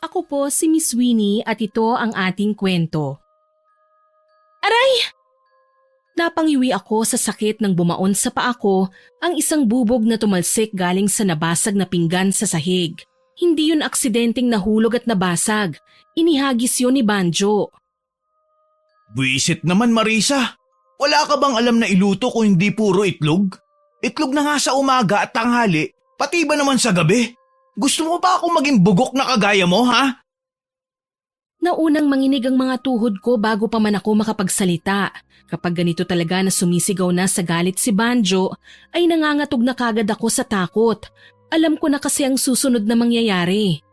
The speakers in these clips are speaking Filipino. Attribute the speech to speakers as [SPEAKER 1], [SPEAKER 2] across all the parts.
[SPEAKER 1] Ako po si Miss Winnie at ito ang ating kwento. Aray! Napangiwi ako sa sakit nang bumaon sa paa ko ang isang bubog na tumalsik galing sa nabasag na pinggan sa sahig. Hindi yun aksidenteng nahulog at nabasag. Inihagis yun ni Banjo.
[SPEAKER 2] Buisit naman, Marisa. Wala ka bang alam na iluto kung hindi puro itlog? Itlog na nga sa umaga at tanghali, pati ba naman sa gabi? Gusto mo ba akong maging bugok na kagaya mo, ha?
[SPEAKER 1] Naunang manginig ang mga tuhod ko bago pa man ako makapagsalita. Kapag ganito talaga na sumisigaw na sa galit si Banjo, ay nangangatog na kagad ako sa takot. Alam ko na kasi ang susunod na mangyayari.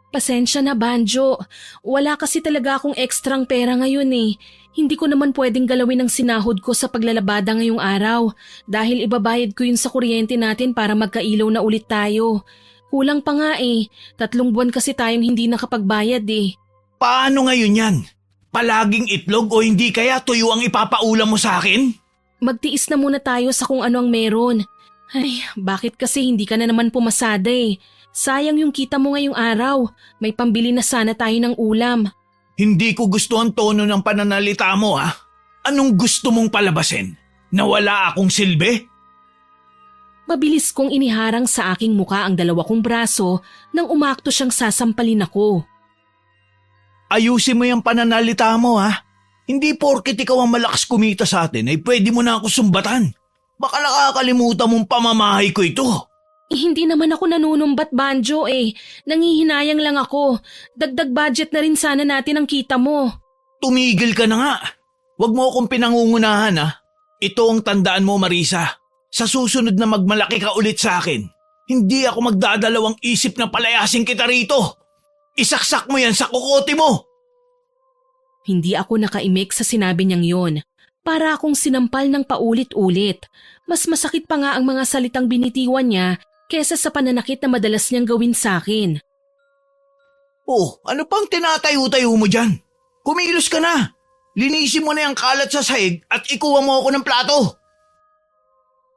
[SPEAKER 1] Pasensya na, Banjo. Wala kasi talaga akong ekstrang pera ngayon eh. Hindi ko naman pwedeng galawin ang sinahod ko sa paglalabada ngayong araw dahil ibabayad ko yun sa kuryente natin para magkailaw na ulit tayo. Kulang pa nga eh. 3 buwan kasi tayong hindi nakapagbayad eh.
[SPEAKER 2] Paano ngayon yan? Palaging itlog o hindi kaya tuyo ang ipapaulam mo sa akin?
[SPEAKER 1] Magtiis na muna tayo sa kung ano ang meron. Ay, bakit kasi hindi ka na naman pumasada eh? Sayang yung kita mo ngayong araw. May pambili na sana tayo ng ulam.
[SPEAKER 2] Hindi ko gusto ang tono ng pananalita mo, ha? Anong gusto mong palabasin? Na wala akong silbi?
[SPEAKER 1] Mabilis kong iniharang sa aking muka ang 2 kong braso nang umakto siyang sasampalin ako.
[SPEAKER 2] Ayusin mo yung pananalita mo, ha? Hindi porket ikaw ang malakas kumita sa atin ay pwede mo na ako sumbatan. Baka nakakalimutan mong pamamahay ko ito.
[SPEAKER 1] Hindi naman ako nanunumbat, Banjo eh. Nangihinayang lang ako. Dagdag budget na rin sana natin ang kita mo.
[SPEAKER 2] Tumigil ka na nga. Huwag mo akong pinangungunahan, ha? Ito ang tandaan mo, Marisa. Sa susunod na magmalaki ka ulit sa akin, hindi ako magdadalawang isip na palayasin kita rito. Isaksak mo yan sa kukote mo!
[SPEAKER 1] Hindi ako nakaimik sa sinabi niyang yon. Para akong sinampal ng paulit-ulit. Mas masakit pa nga ang mga salitang binitiwan niya kesa sa pananakit na madalas niyang gawin sa akin.
[SPEAKER 2] Oh, ano pang tinatayo-tayo mo dyan? Kumilos ka na! Linisin mo na yung kalat sa sahig at ikuha mo ako ng plato!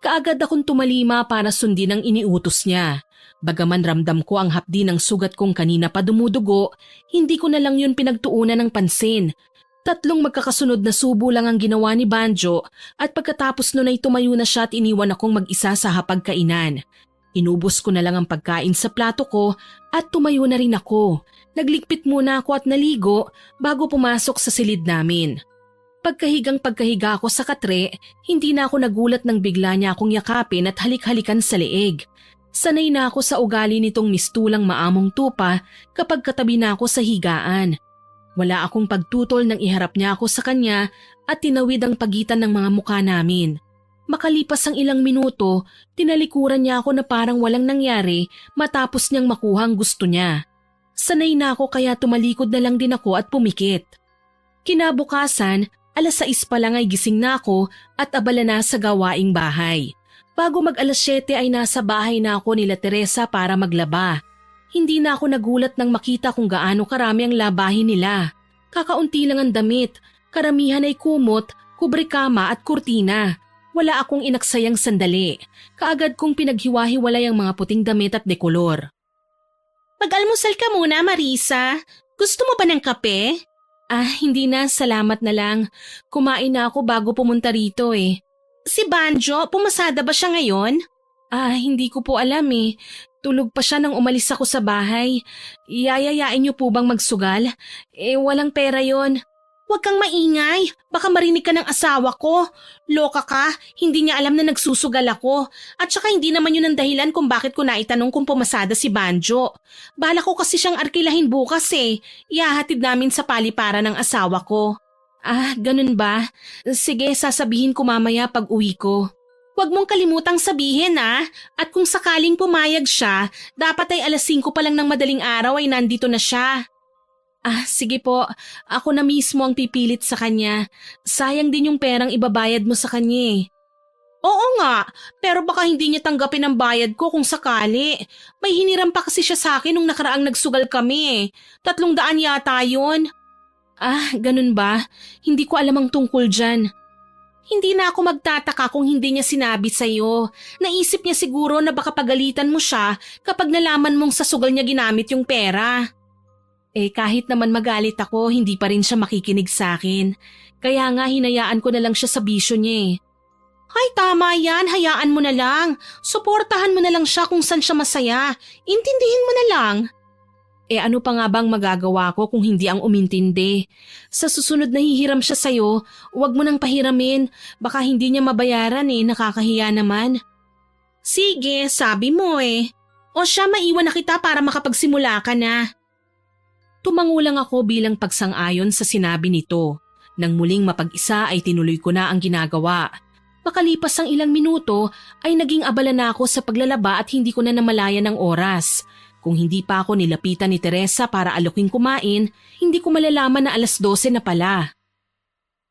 [SPEAKER 1] Kaagad akong tumalima para sundin ang iniutos niya. Bagaman ramdam ko ang hapdi ng sugat kong kanina pa dumudugo, hindi ko na lang yun pinagtuunan ng pansin. 3 magkakasunod na subo lang ang ginawa ni Banjo at pagkatapos nun ay tumayo na siya at iniwan akong mag-isa sa hapagkainan. Inubos ko na lang ang pagkain sa plato ko at tumayo na rin ako. Nagligpit muna ako at naligo bago pumasok sa silid namin. Pagkahiga ako sa katre, hindi na ako nagulat nang bigla niya akong yakapin at halik-halikan sa leeg. Sanay na ako sa ugali nitong mistulang maamong tupa kapag katabi na ako sa higaan. Wala akong pagtutol nang iharap niya ako sa kanya at tinawid ang pagitan ng mga mukha namin. Makalipas ang ilang minuto, tinalikuran niya ako na parang walang nangyari matapos niyang makuha ang gusto niya. Sanay na ako kaya tumalikod na lang din ako at pumikit. Kinabukasan, 6:00 pa lang ay gising na ako at abala na sa gawaing bahay. Bago mag 7:00 ay nasa bahay na ako nila Teresa para maglaba. Hindi na ako nagulat nang makita kung gaano karami ang labahin nila. Kakaunti lang ang damit, karamihan ay kumot, kubre-kama at kurtina. Wala akong inaksayang sandali. Kaagad kong pinaghiwa-hiwalay ang mga puting damit at dekolor. Mag-almusal ka muna, Marisa. Gusto mo ba ng kape? Hindi na, salamat na lang. Kumain na ako bago pumunta rito eh. Si Banjo, pumasada ba siya ngayon? Hindi ko po alam eh. Tulog pa siya nang umalis ako sa bahay. Yayayain niyo po bang magsugal? Walang pera yon. Huwag kang maingay. Baka marinig ka ng asawa ko. Loka ka, hindi niya alam na nagsusugal ako. At saka hindi naman yun ang dahilan kung bakit ko naitanong kung pumasada si Banjo. Bala ko kasi siyang arkilahin bukas eh. Ihahatid namin sa paliparan ng asawa ko. Ganun ba? Sige, sasabihin ko mamaya pag uwi ko. Huwag mong kalimutang sabihin At kung sakaling pumayag siya, dapat ay 5:00 pa lang ng madaling araw ay nandito na siya. Sige po. Ako na mismo ang pipilit sa kanya. Sayang din yung perang ibabayad mo sa kanya eh. Oo nga, pero baka hindi niya tanggapin ang bayad ko kung sakali. May hiniram pa kasi siya sa akin nung nakaraang nagsugal kami eh. 300 yata yun. Ganun ba? Hindi ko alam ang tungkol dyan. Hindi na ako magtataka kung hindi niya sinabi sa'yo. Naisip niya siguro na baka pagalitan mo siya kapag nalaman mong sa sugal niya ginamit yung pera. Kahit naman magalit ako, hindi pa rin siya makikinig sa akin. Kaya nga hinayaan ko na lang siya sa bisyo niya eh. Ay tama yan, hayaan mo na lang. Suportahan mo na lang siya kung saan siya masaya. Intindihin mo na lang. Ano pa nga bang magagawa ko kung hindi ang umintindi? Sa susunod na hihiram siya sa'yo, huwag mo nang pahiramin. Baka hindi niya mabayaran nakakahiya naman. Sige, sabi mo eh. O siya, maiwan na kita para makapagsimula ka na. Tumangulang ako bilang pagsang-ayon sa sinabi nito. Nang muling mapag-isa ay tinuloy ko na ang ginagawa. Makalipas ang ilang minuto ay naging abala na ako sa paglalaba at hindi ko na namalayan ng oras. Kung hindi pa ako nilapitan ni Teresa para aloking kumain, hindi ko malalaman na 12:00 na pala.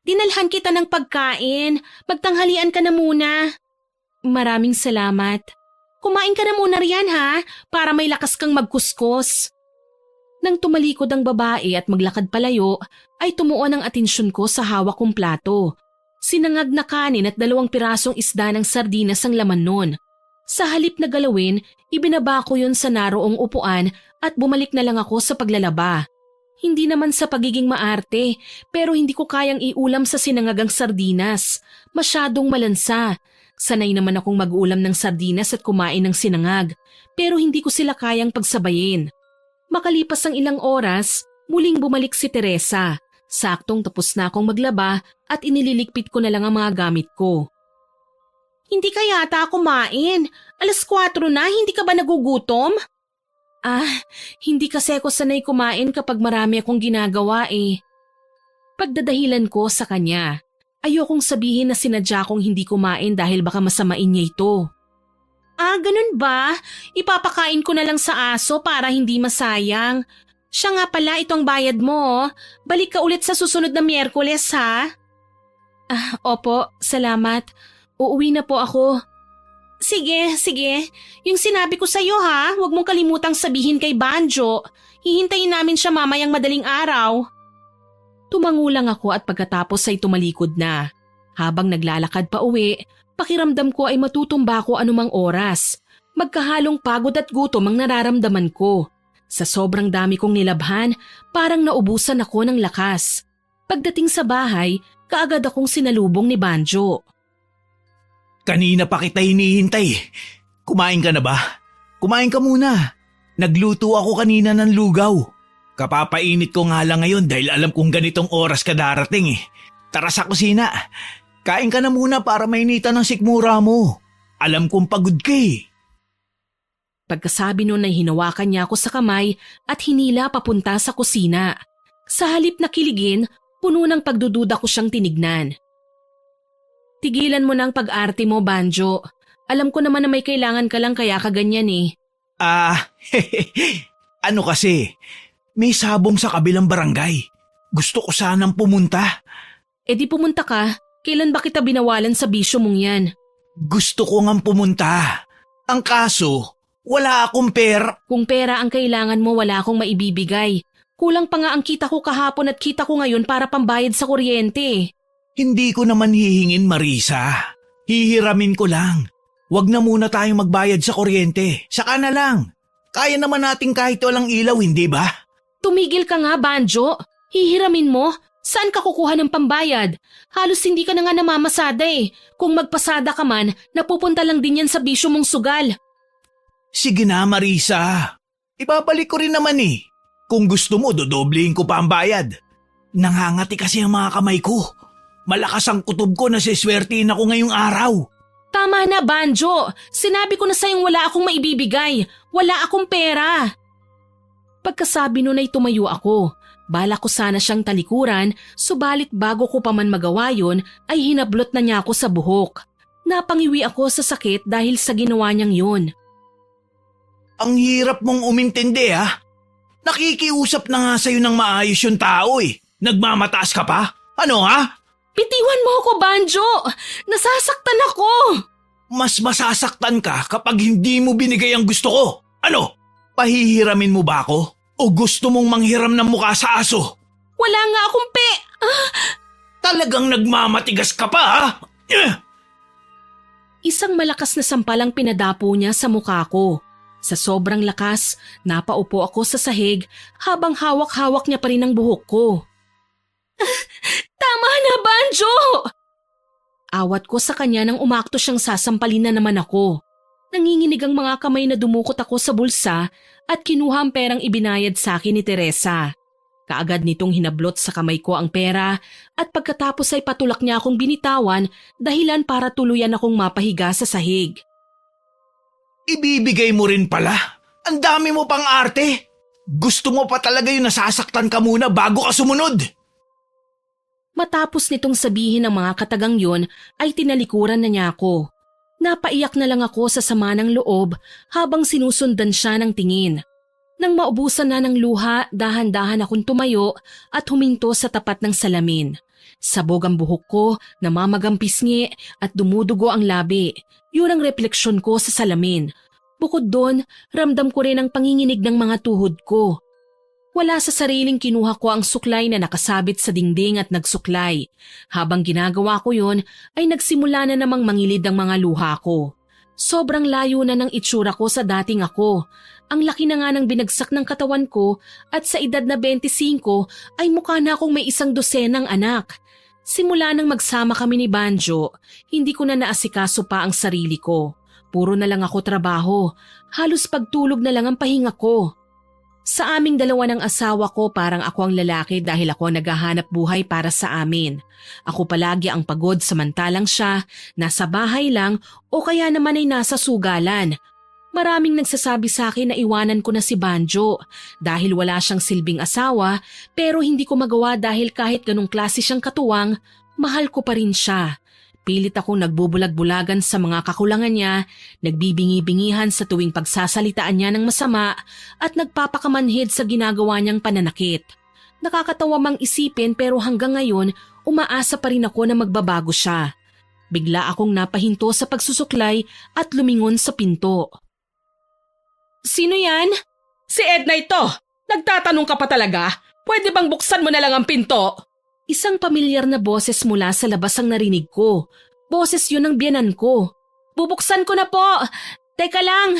[SPEAKER 1] Dinalhan kita ng pagkain. Magtanghalian ka na muna. Maraming salamat. Kumain ka na muna riyan ha, para may lakas kang magkuskos. Nang tumalikod ang babae at maglakad palayo, ay tumuon ang atensyon ko sa hawak kong plato. Sinangag na kanin at 2 pirasong isda ng sardinas ang laman nun. Sa halip na galawin, ibinaba ko yun sa naroong upuan at bumalik na lang ako sa paglalaba. Hindi naman sa pagiging maarte, pero hindi ko kayang iulam sa sinangagang sardinas. Masyadong malansa. Sanay naman akong mag-ulam ng sardinas at kumain ng sinangag, pero hindi ko sila kayang pagsabayin. Makalipas ang ilang oras, muling bumalik si Teresa. Saktong tapos na akong maglaba at inililigpit ko na lang ang mga gamit ko. Hindi ka yata kumain. 4:00 na, hindi ka ba nagugutom? Hindi kasi ako sanay kumain kapag marami akong ginagawa eh. Pagdadahilan ko sa kanya, ayokong sabihin na sinadya kong hindi kumain dahil baka masamain niya ito. Ganun ba? Ipapakain ko na lang sa aso para hindi masayang. Siya nga pala, ito ang bayad mo. Balik ka ulit sa susunod na Miyerkules ha? Opo, salamat. Uuwi na po ako. Sige. Yung sinabi ko sa'yo ha, huwag mong kalimutang sabihin kay Banjo. Hihintayin namin siya mamayang madaling araw. Tumangulang ako at pagkatapos ay tumalikod na. Habang naglalakad pa uwi, pakiramdam ko ay matutumba ko anumang oras. Magkahalong pagod at gutom ang nararamdaman ko. Sa sobrang dami kong nilabhan, parang naubusan ako ng lakas. Pagdating sa bahay, kaagad akong sinalubong ni Banjo.
[SPEAKER 2] Kanina pa kita hinihintay. Kumain ka na ba? Kumain ka muna. Nagluto ako kanina ng lugaw. Kapapainit ko nga lang ngayon dahil alam kong ganitong oras ka darating eh. Tara sa kusina. Kain ka na muna para mainitan ng sikmura mo. Alam kong pagod ka eh.
[SPEAKER 1] Pagkasabi nun ay hinawakan niya ako sa kamay at hinila papunta sa kusina. Sa halip na kiligin, puno ng pagdududa ko siyang tinignan. Tigilan mo ng pag-arte mo, Banjo. Alam ko naman na may kailangan ka lang kaya ka ganyan eh.
[SPEAKER 2] Ano kasi, may sabong sa kabilang barangay. Gusto ko sanang pumunta.
[SPEAKER 1] Di pumunta ka. Kailan ba kita binawalan sa bisyo mong yan?
[SPEAKER 2] Gusto ko ngang pumunta. Ang kaso, wala akong pera.
[SPEAKER 1] Kung pera ang kailangan mo, wala akong maibibigay. Kulang pa nga ang kita ko kahapon at kita ko ngayon para pambayad sa kuryente.
[SPEAKER 2] Hindi ko naman hihingin, Marisa. Hihiramin ko lang. Huwag na muna tayong magbayad sa kuryente. Saka na lang. Kaya naman natin kahit walang ilaw, hindi ba?
[SPEAKER 1] Tumigil ka nga, Banjo. Hihiramin mo? Saan ka kukuha ng pambayad? Halos hindi ka na nga namamasada eh. Kung magpasada ka man, napupunta lang din yan sa bisyo mong sugal.
[SPEAKER 2] Sige na, Marisa. Ipapalik ko rin naman eh. Kung gusto mo, dodoblihin ko pa ang bayad. Nangangati kasi ang mga kamay ko. Malakas ang kutob ko na siswertihin ako ngayong araw.
[SPEAKER 1] Tama na, Banjo. Sinabi ko na sa'yong wala akong maibibigay. Wala akong pera. Pagkasabi nun ay tumayo ako. Bala ko sana siyang talikuran, subalit bago ko pa man magawa yun ay hinablot na niya ako sa buhok. Napangiwi ako sa sakit dahil sa ginawa niyang yun.
[SPEAKER 2] Ang hirap mong umintindi ha. Nakikiusap na nga sa'yo ng maayos yung tao eh. Nagmamataas ka pa? Ano ha?
[SPEAKER 1] Bitiwan mo ako, Banjo! Nasasaktan ako!
[SPEAKER 2] Mas masasaktan ka kapag hindi mo binigay ang gusto ko. Ano? Pahihiramin mo ba ako? O gusto mong manghiram ng mukha sa aso?
[SPEAKER 1] Wala nga akong
[SPEAKER 2] Talagang nagmamatigas ka pa ha?
[SPEAKER 1] Isang malakas na sampalang pinadapo niya sa mukha ko. Sa sobrang lakas, napaupo ako sa sahig habang hawak-hawak niya pa rin ang buhok ko. Tama na, Banjo! Awat ko sa kanya nang umakto siyang sasampalin na naman ako. Nanginginig ang mga kamay na dumukot ako sa bulsa at kinuha ang perang ibinayad sa akin ni Teresa. Kaagad nitong hinablot sa kamay ko ang pera at pagkatapos ay patulak niya akong binitawan dahilan para tuluyan akong mapahiga sa sahig.
[SPEAKER 2] Ibibigay mo rin pala. Ang dami mo pang arte. Gusto mo pa talaga yung nasasaktan ka muna bago ka sumunod.
[SPEAKER 1] Matapos nitong sabihin ng mga katagang yon ay tinalikuran na niya ako. Napaiyak na lang ako sa sama ng loob habang sinusundan siya ng tingin. Nang maubusan na ng luha, dahan-dahan akong tumayo at huminto sa tapat ng salamin. Sabog ang buhok ko, namamagang pisngi at dumudugo ang labi. Yun ang refleksyon ko sa salamin. Bukod doon, ramdam ko rin ang panginginig ng mga tuhod ko. Wala sa sariling kinuha ko ang suklay na nakasabit sa dingding at nagsuklay. Habang ginagawa ko yun, ay nagsimula na namang mangilid ang mga luha ko. Sobrang layo na ng itsura ko sa dating ako. Ang laki na nga ng binagsak ng katawan ko at sa edad na 25 ay mukha na akong may 12 anak. Simula nang magsama kami ni Banjo, hindi ko na naasikaso pa ang sarili ko. Puro na lang ako trabaho, halos pagtulog na lang ang pahinga ko. Sa aming dalawa ng asawa ko parang ako ang lalaki dahil ako ang naghahanap buhay para sa amin. Ako palagi ang pagod samantalang siya, nasa bahay lang o kaya naman ay nasa sugalan. Maraming nagsasabi sa akin na iwanan ko na si Banjo dahil wala siyang silbing asawa pero hindi ko magawa dahil kahit ganong klase siyang katuwang, mahal ko pa rin siya. Pilit akong nagbubulag-bulagan sa mga kakulangan niya, nagbibingi-bingihan sa tuwing pagsasalitaan niya ng masama at nagpapakamanhid sa ginagawa niyang pananakit. Nakakatawa mang isipin pero hanggang ngayon umaasa pa rin ako na magbabago siya. Bigla akong napahinto sa pagsusuklay at lumingon sa pinto. Sino yan? Si Edna ito! Nagtatanong ka pa talaga? Pwede bang buksan mo na lang ang pinto? Isang pamilyar na boses mula sa labas ang narinig ko. Boses yun ng biyanan ko. Bubuksan ko na po! Teka lang!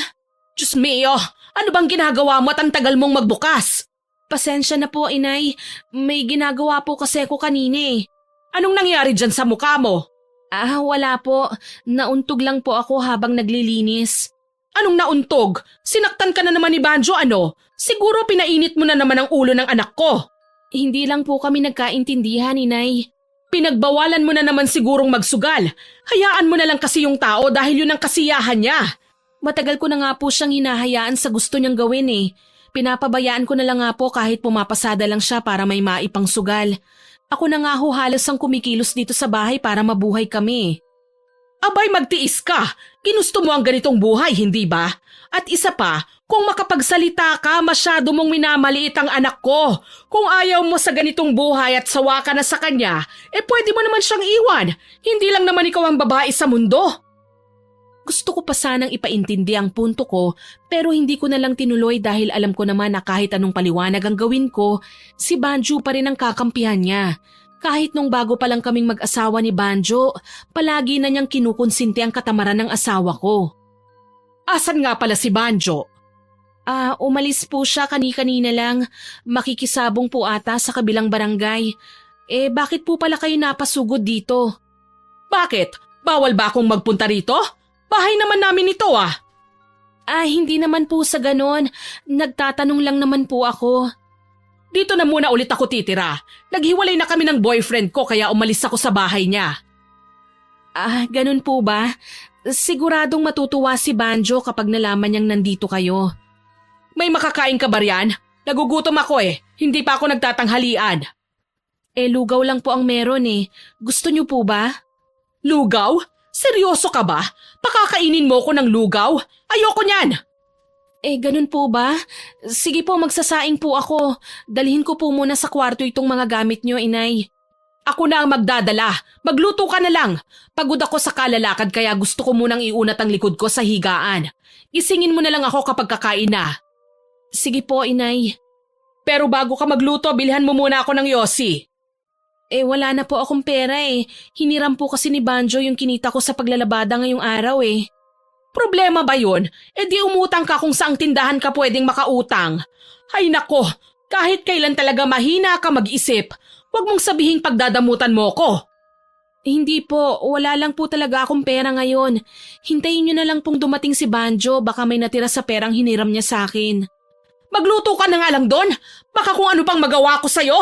[SPEAKER 1] Diyos mio! Ano bang ginagawa mo at ang tagal mong magbukas? Pasensya na po, inay. May ginagawa po kasi ako kanina eh. Anong nangyari dyan sa mukha mo? Wala po. Nauntog lang po ako habang naglilinis. Anong nauntog? Sinaktan ka na naman ni Banjo ano? Siguro pinainit mo na naman ang ulo ng anak ko. Hindi lang po kami nagkaintindihan, inay. Pinagbawalan mo na naman sigurong magsugal. Hayaan mo na lang kasi yung tao dahil yun ang kasiyahan niya. Matagal ko na nga po siyang hinahayaan sa gusto niyang gawin eh. Pinapabayaan ko na lang nga po kahit pumapasada lang siya para may maipang sugal. Ako na nga ho halos ang kumikilos dito sa bahay para mabuhay kami. Abay magtiis ka. Ginusto mo ang ganitong buhay, hindi ba? At isa pa, kung makapagsalita ka, masyado mong minamaliit ang anak ko. Kung ayaw mo sa ganitong buhay at sawa ka na sa kanya, pwede mo naman siyang iwan. Hindi lang naman ikaw ang babae sa mundo. Gusto ko pa sanang ipaintindi ang punto ko pero hindi ko na lang tinuloy dahil alam ko naman na kahit anong paliwanag ang gawin ko, si Banjo pa rin ang kakampihan niya. Kahit nung bago pa lang kaming mag-asawa ni Banjo, palagi na niyang kinukonsinti ang katamaran ng asawa ko. Asan nga pala si Banjo? Umalis po siya kani-kanina lang. Makikisabong po ata sa kabilang barangay. Bakit po pala kayo napasugod dito? Bakit? Bawal ba akong magpunta rito? Bahay naman namin ito ah. Hindi naman po sa ganon. Nagtatanong lang naman po ako. Dito na muna ulit ako titira. Naghiwalay na kami ng boyfriend ko kaya umalis ako sa bahay niya. Ganun po ba? Siguradong matutuwa si Banjo kapag nalaman niyang nandito kayo. May makakain ka ba riyan? Nagugutom ako eh. Hindi pa ako nagtatanghalian. Lugaw lang po ang meron eh. Gusto niyo po ba? Lugaw? Seryoso ka ba? Pakakainin mo ko ng lugaw? Ayoko niyan! Ganun po ba? Sige po, magsasaing po ako. Dalhin ko po muna sa kwarto itong mga gamit niyo, inay. Ako na ang magdadala. Magluto ka na lang. Pagod ako sa kalalakad kaya gusto ko munang iunat ang likod ko sa higaan. Isingin mo na lang ako kapag kakain na. Sige po, inay. Pero bago ka magluto, bilhan mo muna ako ng yosi. Wala na po akong pera eh. Hiniram po kasi ni Banjo yung kinita ko sa paglalabada ngayong araw eh. Problema ba yun? E di umutang ka kung saang tindahan ka pwedeng makautang. Ay nako, kahit kailan talaga mahina ka mag-isip, huwag mong sabihing pagdadamutan mo ko. Hindi po, wala lang po talaga akong pera ngayon. Hintayin niyo na lang pong dumating si Banjo, baka may natira sa perang hiniram niya sa akin. Magluto ka na nga lang doon, baka kung ano pang magawa ko sa'yo.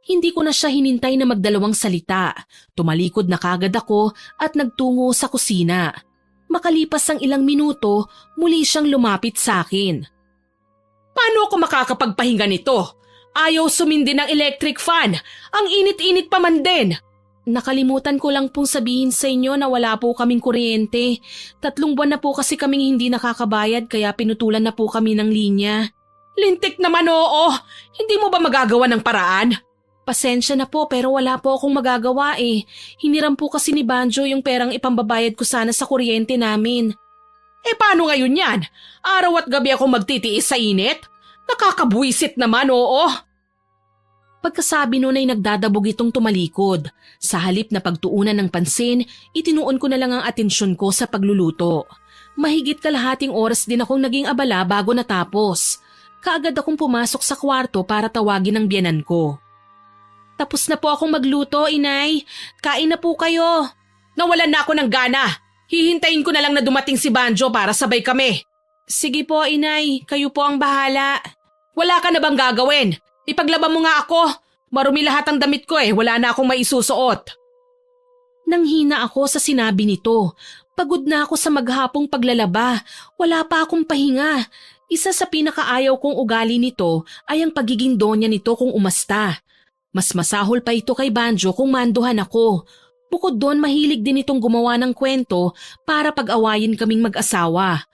[SPEAKER 1] Hindi ko na siya hinintay na magdalawang salita. Tumalikod na kagad ako at nagtungo sa kusina. Makalipas ang ilang minuto, muli siyang lumapit sa akin. Paano ako makakapagpahinga nito? Ayaw sumindi ng electric fan. Ang init-init pa man din. Nakalimutan ko lang pong sabihin sa inyo na wala po kaming kuryente. 3 buwan na po kasi kaming hindi nakakabayad kaya pinutulan na po kami ng linya. Lintik naman oo. Hindi mo ba magagawa ng paraan? Pasensya na po pero wala po akong magagawa eh. Hiniram po kasi ni Banjo yung perang ipambabayad ko sana sa kuryente namin. Eh paano ngayon yan? Araw at gabi ako magtitiis sa init? Nakakabuisit naman oo. Pagkasabi nun ay nagdadabog itong tumalikod. Sa halip na pagtuunan ng pansin, itinuon ko na lang ang atensyon ko sa pagluluto. Mahigit kalahating oras din akong naging abala bago natapos. Kaagad akong pumasok sa kwarto para tawagin ang biyenan ko. Tapos na po akong magluto, inay. Kain na po kayo. Nawalan na ako ng gana. Hihintayin ko na lang na dumating si Banjo para sabay kami. Sige po, inay. Kayo po ang bahala. Wala ka na bang gagawin? Ipaglaba mo nga ako. Marumi lahat ang damit ko eh. Wala na akong maisusuot. Nanghina ako sa sinabi nito. Pagod na ako sa maghapong paglalaba. Wala pa akong pahinga. Isa sa pinakaayaw kong ugali nito ay ang pagiging donya nito kung umasta. Mas masahol pa ito kay Banjo kung manduhan ako. Bukod doon mahilig din itong gumawa ng kwento para pag-awayin kaming mag-asawa.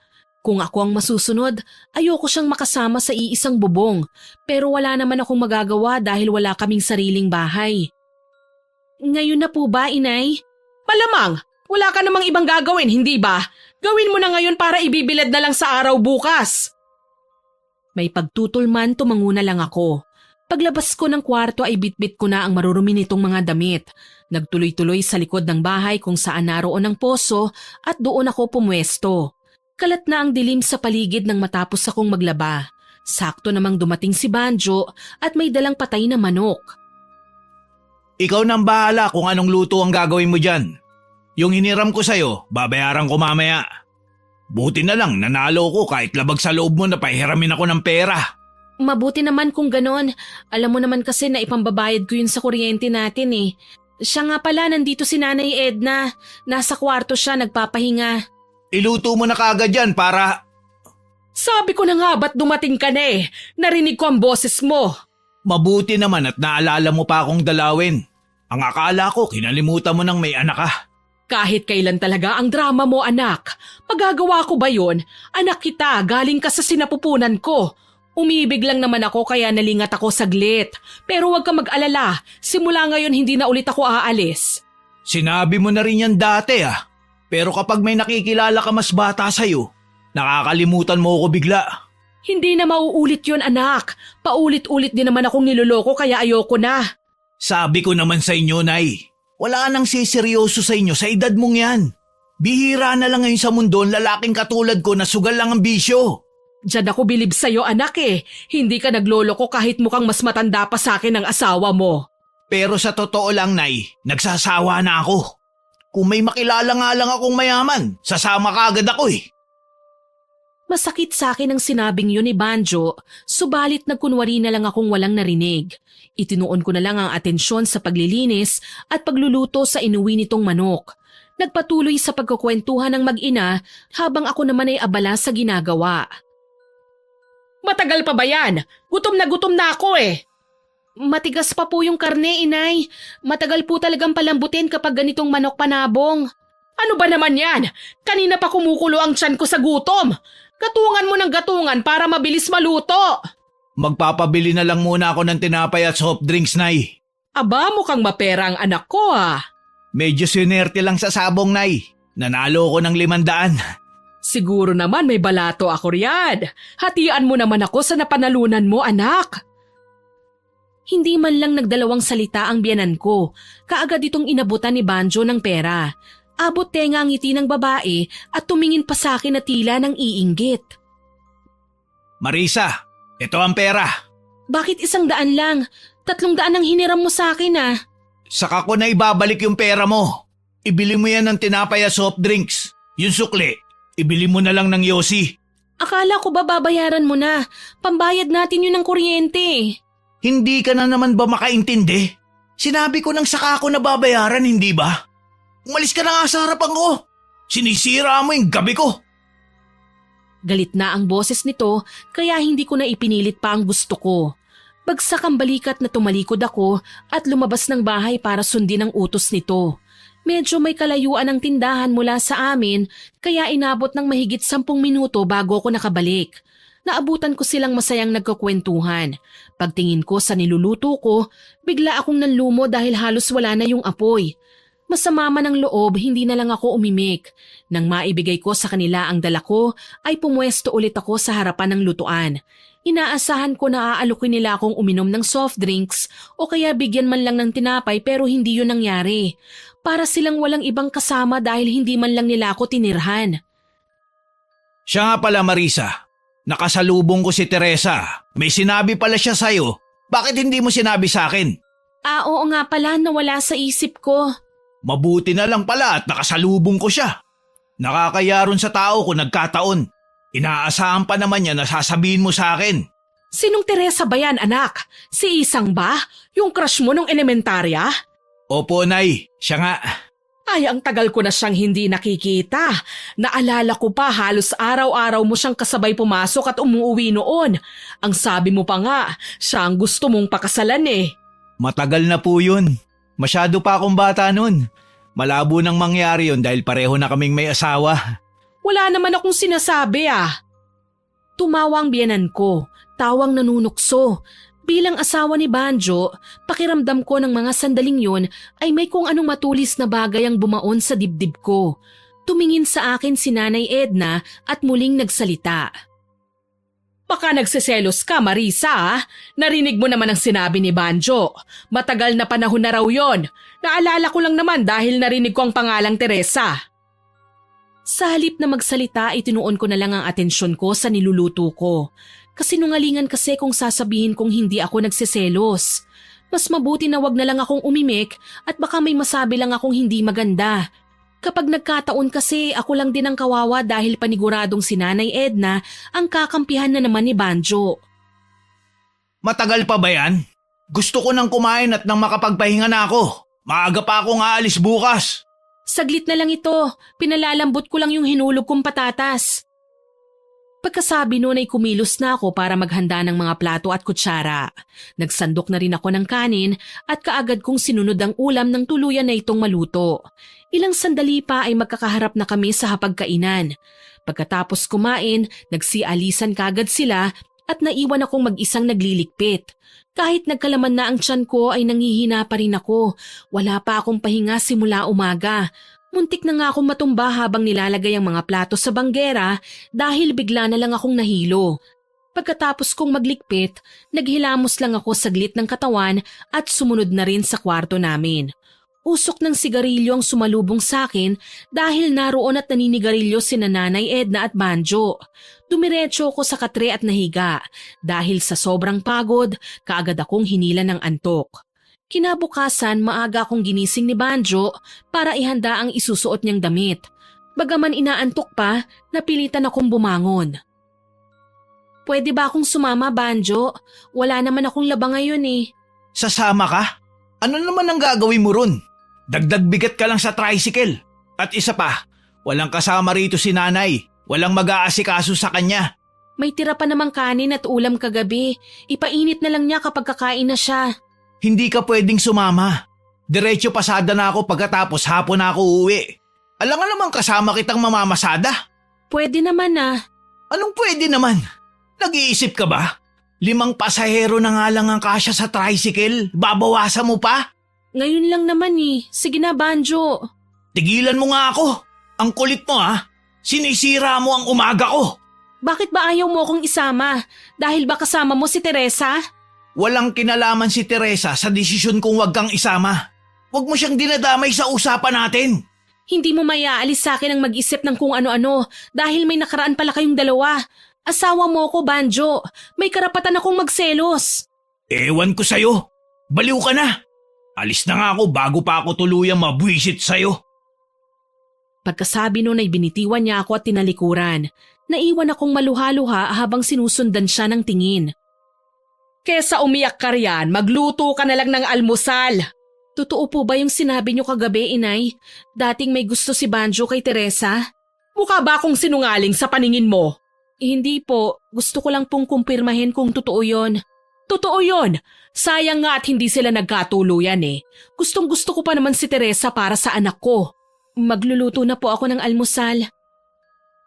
[SPEAKER 1] Kung ako ang masusunod, ayoko siyang makasama sa iisang bubong. Pero wala naman akong magagawa dahil wala kaming sariling bahay. Ngayon na po ba, inay? Malamang, wala ka namang ibang gagawin, hindi ba? Gawin mo na ngayon para ibibilad na lang sa araw bukas. May pagtutulman tumanguna lang ako. Paglabas ko ng kwarto ay bitbit ko na ang marurumi nitong mga damit. Nagtuloy-tuloy sa likod ng bahay kung saan naroon ang poso at doon ako pumwesto. Kalat na ang dilim sa paligid nang matapos akong maglaba. Sakto namang dumating si Banjo at may dalang patay na manok.
[SPEAKER 2] Ikaw nang bahala kung anong luto ang gagawin mo dyan. Yung hiniram ko sa'yo, babayaran ko mamaya. Buti na lang nanalo ko kahit labag sa loob mo na pahiramin ako ng pera.
[SPEAKER 1] Mabuti naman kung ganon. Alam mo naman kasi na ipambabayad ko yun sa kuryente natin eh. Siya nga pala, nandito si Nanay Edna. Nasa kwarto siya, nagpapahinga.
[SPEAKER 2] Iluto mo na kagad yan para…
[SPEAKER 1] Sabi ko na nga ba't dumating ka na eh. Narinig ko ang boses mo.
[SPEAKER 2] Mabuti naman at naalala mo pa akong dalawin. Ang akala ko kinalimutan mo nang may anak ka.
[SPEAKER 1] Kahit kailan talaga ang drama mo anak. Magagawa ko ba yun? Anak kita, galing ka sa sinapupunan ko. Umibig lang naman ako kaya nalingat ako saglit. Pero huwag ka mag-alala, simula ngayon hindi na ulit ako aalis.
[SPEAKER 2] Sinabi mo na rin yan dati ah. Pero kapag may nakikilala ka mas bata sa'yo, nakakalimutan mo ako bigla.
[SPEAKER 1] Hindi na mauulit yun anak. Paulit-ulit din naman akong niloloko kaya ayoko na.
[SPEAKER 2] Sabi ko naman sa inyo, Nay. Wala nang siseryoso sa inyo sa edad mong yan. Bihira na lang ngayon sa mundo ang lalaking katulad ko na sugal lang ang bisyo.
[SPEAKER 1] Diyan ako bilib sa'yo anak eh. Hindi ka nagloloko kahit mukhang mas matanda pa sa akin ang asawa mo.
[SPEAKER 2] Pero sa totoo lang, Nay, nagsasawa na ako. Kung may makilala nga lang akong mayaman, sasama ka agad ako eh.
[SPEAKER 1] Masakit sa akin ang sinabing yun ni Banjo, subalit nagkunwari na lang akong walang narinig. Itinuon ko na lang ang atensyon sa paglilinis at pagluluto sa inuwi nitong manok. Nagpatuloy sa pagkukwentuhan ng mag-ina habang ako naman ay abala sa ginagawa. Matagal pa ba yan? Gutom na ako eh. Matigas pa po yung karne, inay. Matagal po talagang palambutin kapag ganitong manok panabong. Ano ba naman yan? Kanina pa kumukulo ang tiyan ko sa gutom. Gatungan mo ng gatungan para mabilis maluto.
[SPEAKER 2] Magpapabili na lang muna ako ng tinapay at soft drinks, Nay.
[SPEAKER 1] Aba, mukhang mapera ang anak ko ah.
[SPEAKER 2] Medyo sinerte lang sa sabong, Nay. Nanalo ko ng 500.
[SPEAKER 1] Siguro naman may balato ako riyan. Hatian mo naman ako sa napanalunan mo, anak. Hindi man lang nagdalawang salita ang biyanan ko. Kaagad itong inabutan ni Banjo ng pera. Abot tenga ang ngiti ng babae at tumingin pa sa akin na tila ng iinggit.
[SPEAKER 2] Marisa, ito ang pera.
[SPEAKER 1] Bakit 100 lang? 300 ang hiniram mo sa akin ah.
[SPEAKER 2] Saka ko na ibabalik yung pera mo. Ibili mo yan ng tinapay at soft drinks. Yung sukli, ibili mo na lang ng yosi.
[SPEAKER 1] Akala ko ba babayaran mo na? Pambayad natin yun ng kuryente.
[SPEAKER 2] Hindi ka na naman ba makaintindi? Sinabi ko nang saka ako na babayaran, hindi ba? Umalis ka na nga sa harapan ko. Sinisira mo yung gabi ko.
[SPEAKER 1] Galit na ang boses nito kaya hindi ko na ipinilit pa ang gusto ko. Bagsak ang balikat na tumalikod ako at lumabas ng bahay para sundin ang utos nito. Medyo may kalayuan ang tindahan mula sa amin kaya inabot ng mahigit 10 minuto bago ako nakabalik. Naabutan ko silang masayang nagkukwentuhan. Pagtingin ko sa niluluto ko, bigla akong nanlumo dahil halos wala na yung apoy. Masama man ang loob, hindi na lang ako umimik. Nang maibigay ko sa kanila ang dala ko, ay pumwesto ulit ako sa harapan ng lutuan. Inaasahan ko na aalukin nila akong uminom ng soft drinks o kaya bigyan man lang ng tinapay pero hindi yun nangyari. Para silang walang ibang kasama dahil hindi man lang nila ako tinirhan.
[SPEAKER 2] Siya nga pala Marisa, nakasalubong ko si Teresa. May sinabi pala siya sa'yo. Bakit hindi mo sinabi sa akin?
[SPEAKER 1] Oo nga pala, nawala sa isip ko.
[SPEAKER 2] Mabuti na lang pala at nakasalubong ko siya. Nakakaya ron sa tao kung nagkataon. Inaasahan pa naman niya na sasabihin mo sa akin.
[SPEAKER 1] Sinong Teresa ba yan, anak? Si Isang ba? Yung crush mo nung elementarya?
[SPEAKER 2] Opo, Nay. Siya nga.
[SPEAKER 1] Ay, ang tagal ko na siyang hindi nakikita. Naalala ko pa halos araw-araw mo siyang kasabay pumasok at umuwi noon. Ang sabi mo pa nga, siya ang gusto mong pakasalan eh.
[SPEAKER 2] Matagal na po yun. Masyado pa akong bata nun. Malabo nang mangyari yun dahil pareho na kaming may asawa.
[SPEAKER 1] Wala naman akong sinasabi ah. Tumawa ang biyenan ko, tawang nanunukso. Bilang asawa ni Banjo, pakiramdam ko ng mga sandaling yun ay may kung anong matulis na bagay ang bumaon sa dibdib ko. Tumingin sa akin si Nanay Edna at muling nagsalita. Baka nagseselos ka, Marisa ah. Narinig mo naman ang sinabi ni Banjo. Matagal na panahon na raw yon. Naalala ko lang naman dahil narinig ko ang pangalang Teresa. Sa halip na magsalita, itinuon ko na lang ang atensyon ko sa niluluto ko. Kasinungalingan kasi kung sasabihin kong hindi ako nagseselos. Mas mabuti na wag na lang akong umimik at baka may masabi lang akong hindi maganda. Kapag nagkataon kasi ako lang din ang kawawa dahil paniguradong si Nanay Edna ang kakampihan na naman ni Banjo.
[SPEAKER 2] Matagal pa ba yan? Gusto ko nang kumain at nang makapagpahinga na ako. Maaga pa akong aalis bukas.
[SPEAKER 1] Saglit na lang ito, pinalalambot ko lang yung hinulog kong patatas. Pagkasabi noon ay kumilos na ako para maghanda ng mga plato at kutsara. Nagsandok na rin ako ng kanin at kaagad kong sinunod ang ulam ng tuluyan na itong maluto. Ilang sandali pa ay magkakaharap na kami sa hapagkainan. Pagkatapos kumain, nagsialisan kagad sila at naiwan akong mag-isang nagliligpit. Kahit nagkalaman na ang tiyan ko ay nangihina pa rin ako. Wala pa akong pahinga simula umaga. Muntik na nga akong matumba habang nilalagay ang mga plato sa banggera dahil bigla na lang akong nahilo. Pagkatapos kong maglikpit, naghilamos lang ako saglit ng katawan at sumunod na rin sa kwarto namin. Usok ng sigarilyo ang sumalubong sa akin dahil naroon at naninigarilyo sina Nanay Edna at Banjo. Dumiretso ako sa katre at nahiga. Dahil sa sobrang pagod, kaagad akong hinila ng antok. Kinabukasan, maaga akong ginising ni Banjo para ihanda ang isusuot niyang damit. Bagaman inaantok pa, napilitan akong bumangon. Pwede ba akong sumama, Banjo? Wala naman akong laba ngayon eh.
[SPEAKER 2] Sasama ka? Ano naman ang gagawin mo ron? Dagdag bigat ka lang sa tricycle. At isa pa, walang kasama rito si Nanay. Walang mag-aasikaso sa kanya.
[SPEAKER 1] May tira pa namang kanin at ulam kagabi. Ipainit na lang niya kapag kakain na siya.
[SPEAKER 2] Hindi ka pwedeng sumama. Diretso pasada na ako pagkatapos hapon na ako uuwi. Alam nga naman kasama kitang mamamasada.
[SPEAKER 1] Pwede naman ah.
[SPEAKER 2] Anong pwede naman? Nag-iisip ka ba? 5 pasahero na nga lang ang kasya sa tricycle. Babawasan mo pa?
[SPEAKER 1] Ngayon lang naman eh. Sige na, Banjo.
[SPEAKER 2] Tigilan mo nga ako. Ang kulit mo ha. Sinisira mo ang umaga ko.
[SPEAKER 1] Bakit ba ayaw mo akong isama? Dahil ba kasama mo si Teresa?
[SPEAKER 2] Walang kinalaman si Teresa sa desisyon kung wag kang isama. Huwag mo siyang dinadamay sa usapan natin.
[SPEAKER 1] Hindi mo mayaalis sa akin ang mag-isip ng kung ano-ano dahil may nakaraan pala kayong dalawa. Asawa mo ko, Banjo. May karapatan akong magselos.
[SPEAKER 2] Ewan ko sa'yo. Baliw ka na. Alis na nga ako bago pa ako tuluyang mabwisit sa'yo.
[SPEAKER 1] Pagkasabi nun ay binitiwan niya ako at tinalikuran. Naiwan akong maluha-luha habang sinusundan siya ng tingin. Kesa umiyak ka riyan, magluto ka na lang ng almusal. Totoo po ba yung sinabi niyo kagabi, Inay? Dating may gusto si Banjo kay Teresa? Mukha ba akong sinungaling sa paningin mo? Hindi po. Gusto ko lang pong kumpirmahin kung totoo yon. Totoo yon. Sayang nga at hindi sila nagkatuluyan eh. Gustong gusto ko pa naman si Teresa para sa anak ko. Magluluto na po ako ng almusal.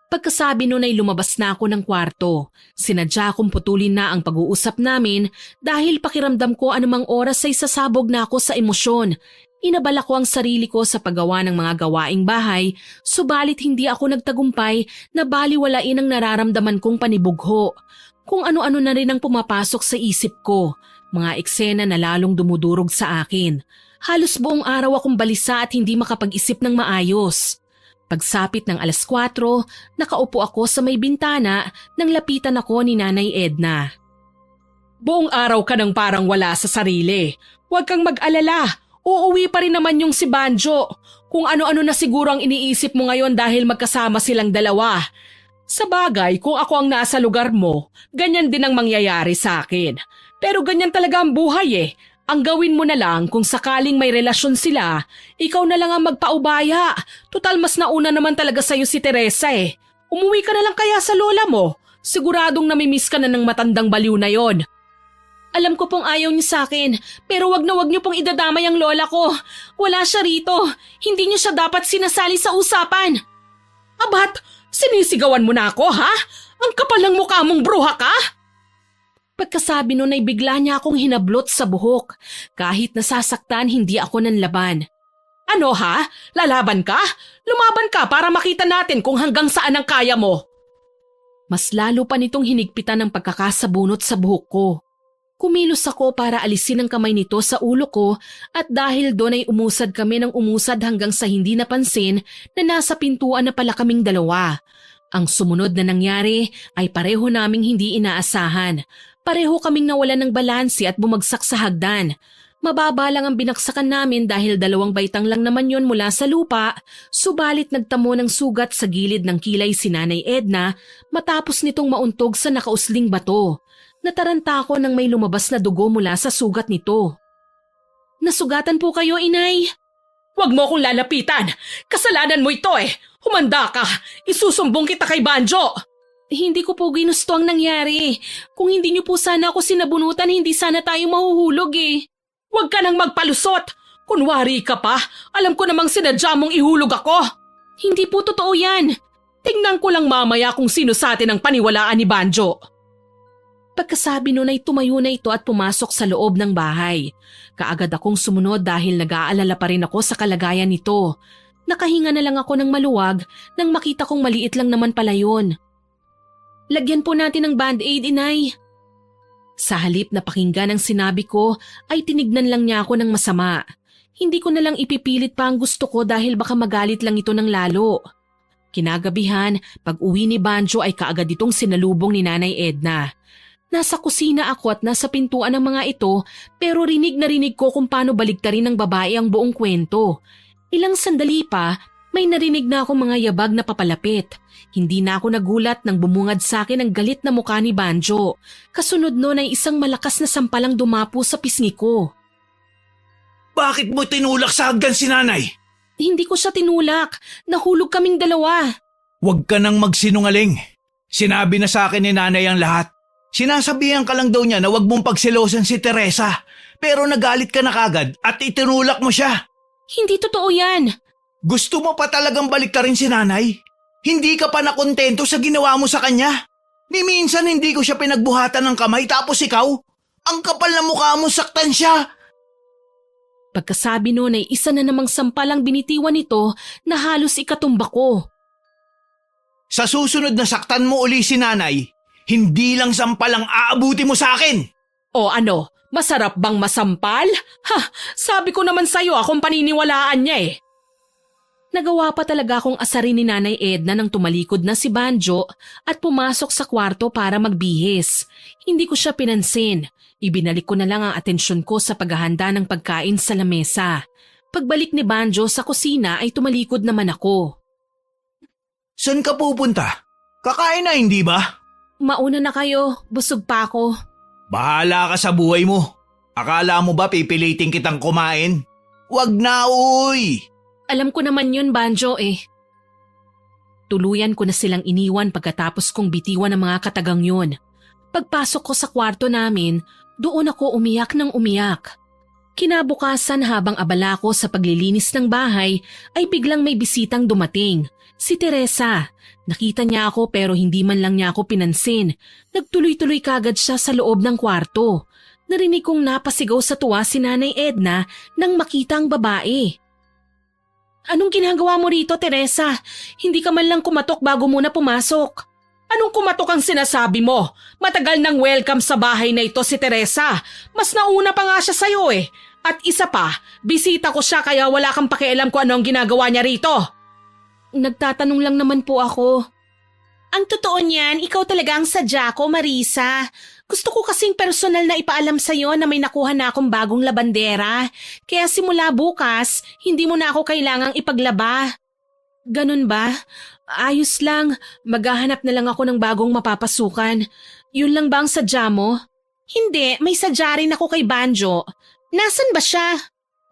[SPEAKER 1] Pagkasabi nun ay lumabas na ako ng kwarto. Sinadya kong putulin na ang pag-uusap namin dahil pakiramdam ko anumang oras ay sasabog na ako sa emosyon. Inabala ko ang sarili ko sa paggawa ng mga gawaing bahay, subalit hindi ako nagtagumpay na baliwalain ang nararamdaman kong panibugho. Kung ano-ano na rin ang pumapasok sa isip ko, mga eksena na lalong dumudurog sa akin. Halos buong araw akong balisa at hindi makapag-isip ng maayos. Pagsapit ng 4:00, nakaupo ako sa may bintana nang lapitan ako ni Nanay Edna. Buong araw ka nang parang wala sa sarili. Huwag kang mag-alala. Uuwi pa rin naman yung si Banjo. Kung ano-ano na siguro ang iniisip mo ngayon dahil magkasama silang dalawa. Sa bagay, kung ako ang nasa lugar mo, ganyan din ang mangyayari sa akin. Pero ganyan talaga ang buhay eh. Ang gawin mo na lang kung sakaling may relasyon sila, ikaw na lang ang magpaubaya. Tutal mas nauna naman talaga sa'yo si Teresa eh. Umuwi ka na lang kaya sa lola mo. Siguradong namimiss ka na ng matandang baliw na yon. Alam ko pong ayaw niyo sa akin, pero wag niyo pong idadamay ang lola ko. Wala siya rito. Hindi niyo siya dapat sinasali sa usapan. Abat, sinisigawan mo na ako ha? Ang kapal ng mukha mong bruha ka? Pagkasabi nun ay bigla niya akong hinablot sa buhok. Kahit nasasaktan, hindi ako nanlaban. Ano ha? Lalaban ka? Lumaban ka para makita natin kung hanggang saan ang kaya mo. Mas lalo pa nitong hinigpitan ng pagkakasabunot sa buhok ko. Kumilos ako para alisin ang kamay nito sa ulo ko at dahil doon ay umusad kami ng umusad hanggang sa hindi napansin na nasa pintuan na pala kaming dalawa. Ang sumunod na nangyari ay pareho naming hindi inaasahan. Pareho kaming nawalan ng balanse at bumagsak sa hagdan. Mababa lang ang binaksakan namin dahil 2 baitang lang naman yon mula sa lupa, subalit nagtamo ng sugat sa gilid ng kilay si Nanay Edna matapos nitong mauntog sa nakausling bato. Nataranta ako nang may lumabas na dugo mula sa sugat nito. Nasugatan po kayo, Inay? Huwag mo akong lalapitan! Kasalanan mo ito eh! Humanda ka! Isusumbong kita kay Banjo! Hindi ko po ginusto ang nangyari. Kung hindi niyo po sana ako sinabunutan, hindi sana tayo mahuhulog eh. Huwag ka nang magpalusot! Kunwari ka pa, alam ko namang sinadya mong ihulog ako. Hindi po totoo yan. Tingnan ko lang mamaya kung sino sa atin ang paniwalaan ni Banjo. Pagkasabi nun ay tumayo na ito at pumasok sa loob ng bahay. Kaagad akong sumunod dahil nag-aalala pa rin ako sa kalagayan nito. Nakahinga na lang ako ng maluwag nang makita kong maliit lang naman pala yun. Lagyan po natin ng band-aid, Inay. Sa halip na pakinggan ang sinabi ko ay tinignan lang niya ako ng masama. Hindi ko na lang ipipilit pa ang gusto ko dahil baka magalit lang ito ng lalo. Kinagabihan, pag uwi ni Banjo ay kaagad itong sinalubong ni Nanay Edna. Nasa kusina ako at nasa pintuan ng mga ito pero rinig na rinig ko kung paano baligtarin ng babae ang buong kwento. Ilang sandali pa, may narinig na akong mga yabag na papalapit. Hindi na ako nagulat nang bumungad sa akin ang galit na mukha ni Banjo. Kasunod nun ay isang malakas na sampalang dumapo sa pisngi ko.
[SPEAKER 2] Bakit mo tinulak sa hagdan si Nanay?
[SPEAKER 1] Hindi ko siya tinulak. Nahulog kaming dalawa.
[SPEAKER 2] Huwag ka nang magsinungaling. Sinabi na sa akin ni Nanay ang lahat. Sinasabihan ka lang daw niya na huwag mong pagselosan si Teresa. Pero nagalit ka na kagad at itinulak mo siya.
[SPEAKER 1] Hindi totoo yan.
[SPEAKER 2] Gusto mo pa talagang baliktarin si Nanay? Hindi ka pa nakontento sa ginawa mo sa kanya? Ni minsan hindi ko siya pinagbuhatan ng kamay tapos ikaw? Ang kapal na mukha mo, saktan siya.
[SPEAKER 1] Pagkasabi nun ay isa na namang sampalang binitiwan nito na halos ikatumba ko.
[SPEAKER 2] Sa susunod na saktan mo uli si Nanay, hindi lang sampal ang aabuti mo sa akin.
[SPEAKER 1] O ano, masarap bang masampal? Ha, sabi ko naman sa'yo akong paniniwalaan niya eh. Nagawa pa talaga akong asarin ni Nanay Edna nang tumalikod na si Banjo at pumasok sa kwarto para magbihis. Hindi ko siya pinansin. Ibinalik ko na lang ang atensyon ko sa paghahanda ng pagkain sa lamesa. Pagbalik ni Banjo sa kusina ay tumalikod naman ako.
[SPEAKER 2] Saan ka pupunta? Kakain na hindi ba?
[SPEAKER 1] Mauna na kayo, busog pa ako.
[SPEAKER 2] Bahala ka sa buhay mo. Akala mo ba pipilitin kitang kumain? Wag na uy!
[SPEAKER 1] Alam ko naman yun, Banjo eh. Tuluyan ko na silang iniwan pagkatapos kong bitiwan ng mga katagang yun. Pagpasok ko sa kwarto namin, doon ako umiyak ng umiyak. Kinabukasan habang abala ko sa paglilinis ng bahay ay biglang may bisitang dumating. Si Teresa. Nakita niya ako pero hindi man lang niya ako pinansin. Nagtuloy-tuloy kagad siya sa loob ng kwarto. Narinig kong napasigaw sa tuwa si Nanay Edna nang makita ang babae. Anong ginagawa mo rito, Teresa? Hindi ka man lang kumatok bago muna pumasok. Anong kumatok ang sinasabi mo? Matagal nang welcome sa bahay na ito si Teresa. Mas nauna pa nga siya sa'yo eh. At isa pa, bisita ko siya kaya wala kang pakialam kung ano ang ginagawa niya rito. Nagtatanong lang naman po ako. Ang totoo niyan, ikaw talaga ang sadya ko, Marisa. Gusto ko kasing personal na ipaalam sa'yo na may nakuha na akong bagong labandera. Kaya simula bukas, hindi mo na ako kailangang ipaglaba. Ganun ba? Ayos lang. Maghahanap na lang ako ng bagong mapapasukan. Yun lang ba ang sadya mo? Hindi, may sadya rin ako kay Banjo. Nasaan ba siya?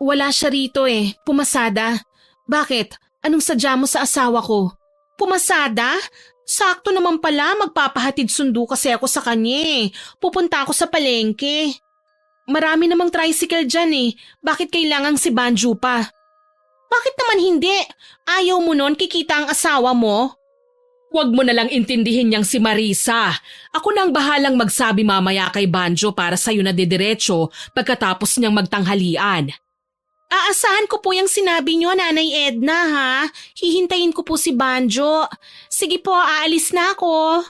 [SPEAKER 1] Wala siya rito eh. Pumasada. Bakit? Anong sadya mo sa asawa ko? Pumasada? Sakto naman pala, magpapahatid sundo kasi ako sa kanya eh. Pupunta ako sa palengke. Marami namang tricycle dyan eh. Bakit kailangang si Banjo pa? Bakit naman hindi? Ayaw mo nun kikita ang asawa mo? Huwag mo nalang intindihin niyang si Marisa. Ako na ang bahalang magsabi mamaya kay Banjo para sa'yo na didiretso pagkatapos niyang magtanghalian. Aasahan ko po yung sinabi niyo, Nanay Edna, ha? Hihintayin ko po si Banjo. Sige po, aalis na ako.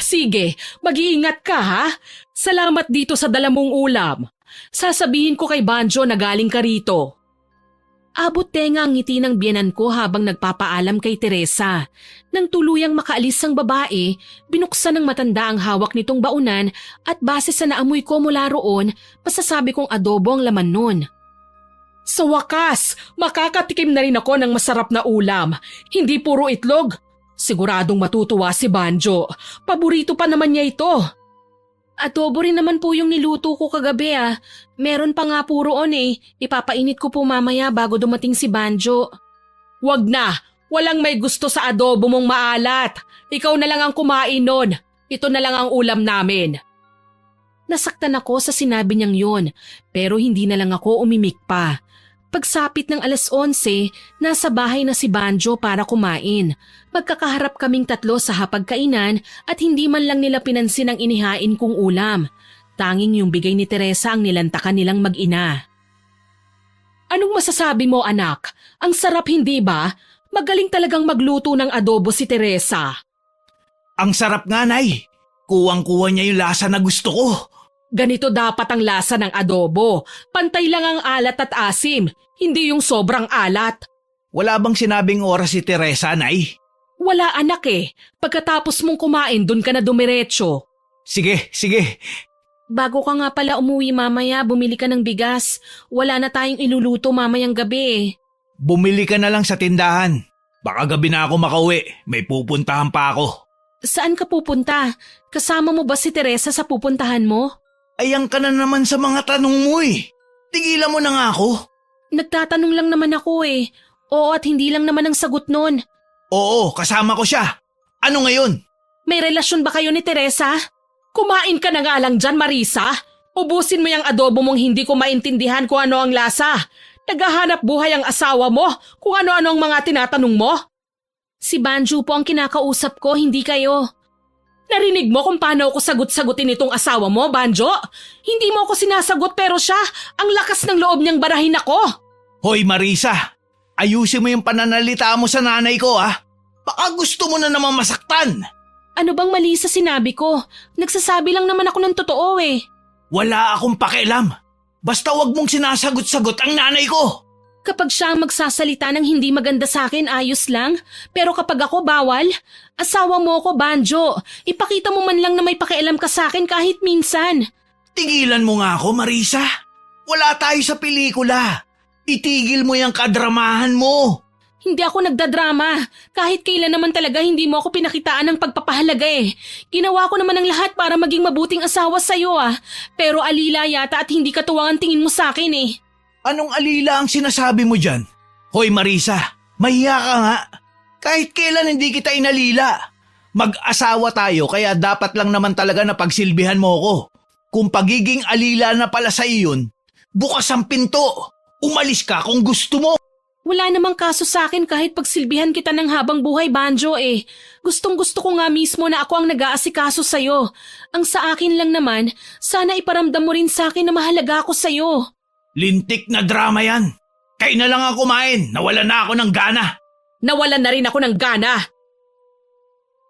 [SPEAKER 1] Sige. Mag-iingat ka, ha? Salamat dito sa dala mong ulam. Sasabihin ko kay Banjo na galing ka rito. Abot tenga ang ngiti ng biyenan ko habang nagpapaalam kay Teresa. Nang tuluyang makaalis ang babae, binuksan ng matanda ang hawak nitong baunan at base sa naamoy ko mula roon, masasabi kong adobo ang laman nun. Sa wakas, makakatikim na rin ako ng masarap na ulam. Hindi puro itlog. Siguradong matutuwa si Banjo. Paborito pa naman niya ito. Adobo rin naman po yung niluto ko kagabi ah. Meron pa nga po roon eh. Ipapainit ko po mamaya bago dumating si Banjo. Wag na. Walang may gusto sa adobo mong maalat. Ikaw na lang ang kumain nun. Ito na lang ang ulam namin. Nasaktan ako sa sinabi niyang yun, pero hindi na lang ako umimik pa. Pagsapit ng 11:00, nasa bahay na si Banjo para kumain. Magkakaharap kaming tatlo sa hapagkainan at hindi man lang nila pinansin ang inihain kong ulam. Tanging yung bigay ni Teresa ang nilantakan nilang mag-ina. Anong masasabi mo anak? Ang sarap hindi ba? Magaling talagang magluto ng adobo si Teresa.
[SPEAKER 2] Ang sarap nga, Nay. Kuwang-kuwa niya yung lasa na gusto ko.
[SPEAKER 1] Ganito dapat ang lasa ng adobo. Pantay lang ang alat at asim, hindi yung sobrang alat.
[SPEAKER 2] Wala bang sinabing oras si Teresa, Nay?
[SPEAKER 1] Wala anak eh. Pagkatapos mong kumain, dun ka na dumiretso.
[SPEAKER 2] Sige.
[SPEAKER 1] Bago ka nga pala umuwi mamaya, bumili ka ng bigas. Wala na tayong iluluto mamayang gabi eh.
[SPEAKER 2] Bumili ka na lang sa tindahan. Baka gabi na ako makauwi. May pupuntahan pa ako.
[SPEAKER 1] Saan ka pupunta? Kasama mo ba si Teresa sa pupuntahan mo?
[SPEAKER 2] Ayan ka na naman sa mga tanong mo eh. Tigilan mo na nga ako.
[SPEAKER 1] Nagtatanong lang naman ako eh. Oo at hindi lang naman ang sagot nun.
[SPEAKER 2] Oo, kasama ko siya. Ano ngayon?
[SPEAKER 1] May relasyon ba kayo ni Teresa? Kumain ka na nga lang dyan, Marisa. Ubusin mo yung adobo mong hindi ko maintindihan kung ano ang lasa. Naghahanap buhay ang asawa mo kung ano-ano ang mga tinatanong mo. Si Banjo po ang kinakausap ko, hindi kayo. Narinig mo kung paano ako sagot-sagutin itong asawa mo, Banjo? Hindi mo ako sinasagot pero siya, ang lakas ng loob niyang barahin ako.
[SPEAKER 2] Hoy Marisa, ayusin mo yung pananalita mo sa nanay ko ha. Baka gusto mo na naman masaktan.
[SPEAKER 1] Ano bang mali sa sinabi ko? Nagsasabi lang naman ako ng totoo eh.
[SPEAKER 2] Wala akong pakialam. Basta wag mong sinasagot-sagot ang nanay ko.
[SPEAKER 1] Kapag siya ang magsasalita ng hindi maganda sa akin, ayos lang. Pero kapag ako bawal, asawa mo ko, Banjo. Ipakita mo man lang na may pakialam ka sa akin kahit minsan.
[SPEAKER 2] Tigilan mo nga ako, Marisa. Wala tayo sa pelikula. Itigil mo yung kadramahan mo.
[SPEAKER 1] Hindi ako nagdadrama. Kahit kailan naman talaga hindi mo ako pinakitaan ng pagpapahalaga eh. Ginawa ko naman ang lahat para maging mabuting asawa sa'yo ah. Pero alila yata at hindi katuwang ang tingin mo sa akin eh.
[SPEAKER 2] Anong alila ang sinasabi mo dyan? Hoy Marisa, mahiya ka nga. Kahit kailan hindi kita inalila. Mag-asawa tayo kaya dapat lang naman talaga na pagsilbihan mo ko. Kung pagiging alila na pala sa iyon, bukas ang pinto. Umalis ka kung gusto mo.
[SPEAKER 1] Wala namang kaso sa akin kahit pagsilbihan kita ng habang buhay, Banjo eh. Gustong-gusto ko nga mismo na ako ang nag-aasikaso sa'yo. Ang sa akin lang naman, sana iparamdam mo rin sa akin na mahalaga ako sa'yo.
[SPEAKER 2] Lintik na drama yan. Kain na lang ako kumain. Nawalan na ako ng gana.
[SPEAKER 1] Nawalan na rin ako ng gana.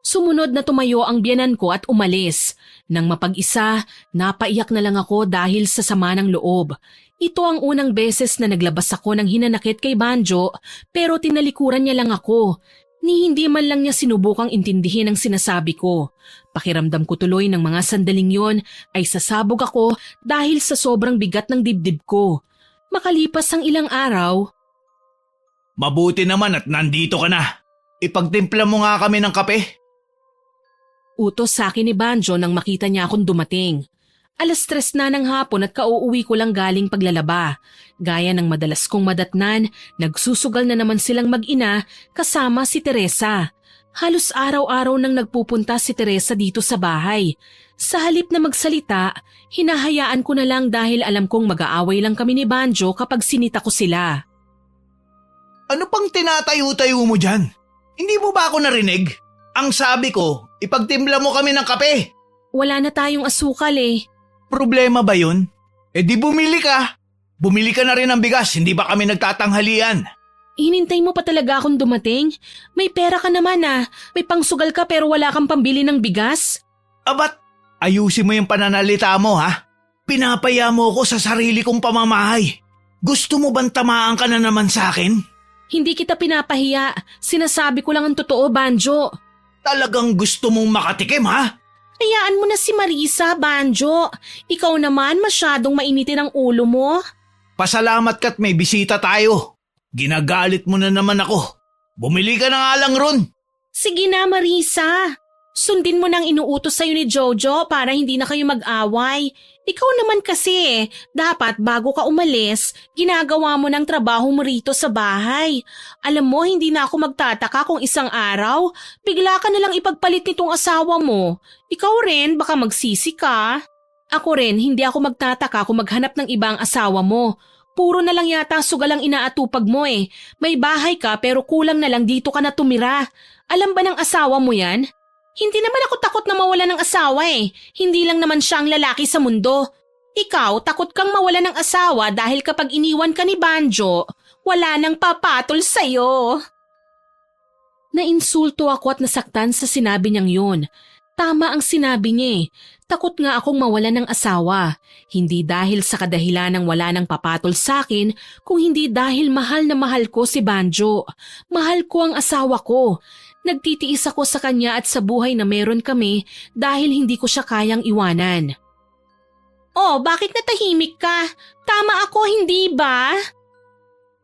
[SPEAKER 1] Sumunod na tumayo ang biyanan ko at umalis. Nang mapag-isa, napaiyak na lang ako dahil sa sama ng loob. Ito ang unang beses na naglabas ako ng hinanakit kay Banjo pero tinalikuran niya lang ako. Ni hindi man lang niya sinubukang intindihin ang sinasabi ko. Pakiramdam ko tuloy ng mga sandaling yon ay sasabog ako dahil sa sobrang bigat ng dibdib ko. Makalipas ang ilang araw,
[SPEAKER 2] Mabuti naman at nandito ka na. Ipagtimpla mo nga kami ng kape.
[SPEAKER 1] utos sa akin ni Banjo nang makita niya akong dumating. 3:00 na ng hapon at kauuwi ko lang galing paglalaba. Gaya ng madalas kong madatnan, nagsusugal na naman silang mag-ina kasama si Teresa. Halos araw-araw nang nagpupunta si Teresa dito sa bahay. Sa halip na magsalita, hinahayaan ko na lang dahil alam kong mag-aaway lang kami ni Banjo kapag sinita ko sila.
[SPEAKER 2] Ano pang tinatayo-tayo mo dyan? Hindi mo ba ako narinig? Ang sabi ko, ipagtimpla mo kami ng kape.
[SPEAKER 1] Wala na tayong asukal eh.
[SPEAKER 2] Problema ba yun? Eh di bumili ka. Bumili ka na rin ng bigas, hindi ba kami nagtatanghalian?
[SPEAKER 1] Hinintay mo pa talaga akong dumating? May pera ka naman ah. May pangsugal ka pero wala kang pambili ng bigas?
[SPEAKER 2] Abat, ayusin mo yung pananalita mo ha? Pinapaya mo ko sa sarili kong pamamahay. Gusto mo bang tamaan ka na naman sa akin?
[SPEAKER 1] Hindi kita pinapahiya. Sinasabi ko lang ang totoo, Banjo.
[SPEAKER 2] Talagang gusto mong makatikim ha?
[SPEAKER 1] Hayaan mo na si Marisa, Banjo. Ikaw naman masyadong mainitin ang ulo mo.
[SPEAKER 2] Pasalamat ka't may bisita tayo. Ginagalit mo na naman ako. Bumili ka na nga lang ron.
[SPEAKER 1] Sige na, Marisa. Sundin mo nang inuutos sa'yo ni Jojo para hindi na kayo mag-away. Ikaw naman kasi dapat bago ka umalis, ginagawa mo ng trabaho mo rito sa bahay. Alam mo, hindi na ako magtataka kung isang araw, bigla ka nalang ipagpalit nitong asawa mo. Ikaw rin, baka magsisi ka. Ako rin, hindi ako magtataka kung maghanap ng ibang asawa mo. Puro na lang yata sugal ang inaatupag mo eh. May bahay ka pero kulang na lang dito ka na tumira. Alam ba ng asawa mo yan? Hindi naman ako takot na mawala ng asawa eh. Hindi lang naman siya ang lalaki sa mundo. Ikaw, takot kang mawala ng asawa dahil kapag iniwan ka ni Banjo, wala nang papatol sa'yo. Nainsulto ako at nasaktan sa sinabi niyang yun. Tama ang sinabi niya eh. Takot nga akong mawala ng asawa. Hindi dahil sa kadahilan ng wala nang papatol sa akin, kung hindi dahil mahal na mahal ko si Banjo. Mahal ko ang asawa ko. Nagtitiis ako sa kanya at sa buhay na meron kami dahil hindi ko siya kayang iwanan. Oh, bakit natahimik ka? Tama ako, hindi ba?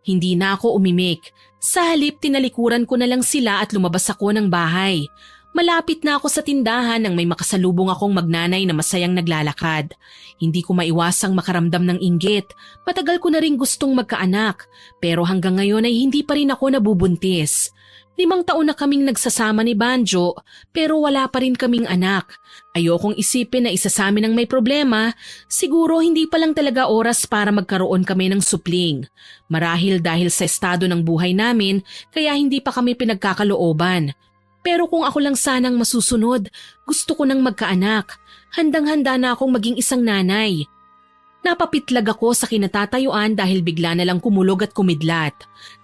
[SPEAKER 1] Hindi na ako umimik. Sa halip, tinalikuran ko na lang sila at lumabas ako ng bahay. Malapit na ako sa tindahan nang may makasalubong akong magnanay na masayang naglalakad. Hindi ko maiwasang makaramdam ng inggit. Matagal ko na rin gustong magkaanak, pero hanggang ngayon ay hindi pa rin ako nabubuntis. 5 taon na kaming nagsasama ni Banjo, pero wala pa rin kaming anak. Ayokong isipin na isa sa amin ang may problema, siguro hindi pa lang talaga oras para magkaroon kami ng supling. Marahil dahil sa estado ng buhay namin, kaya hindi pa kami pinagkakalooban. Pero kung ako lang sanang masusunod, gusto ko nang magkaanak. Handang-handa na akong maging isang nanay. Napapitlag ako sa kinatatayuan dahil bigla na lang kumulog at kumidlat.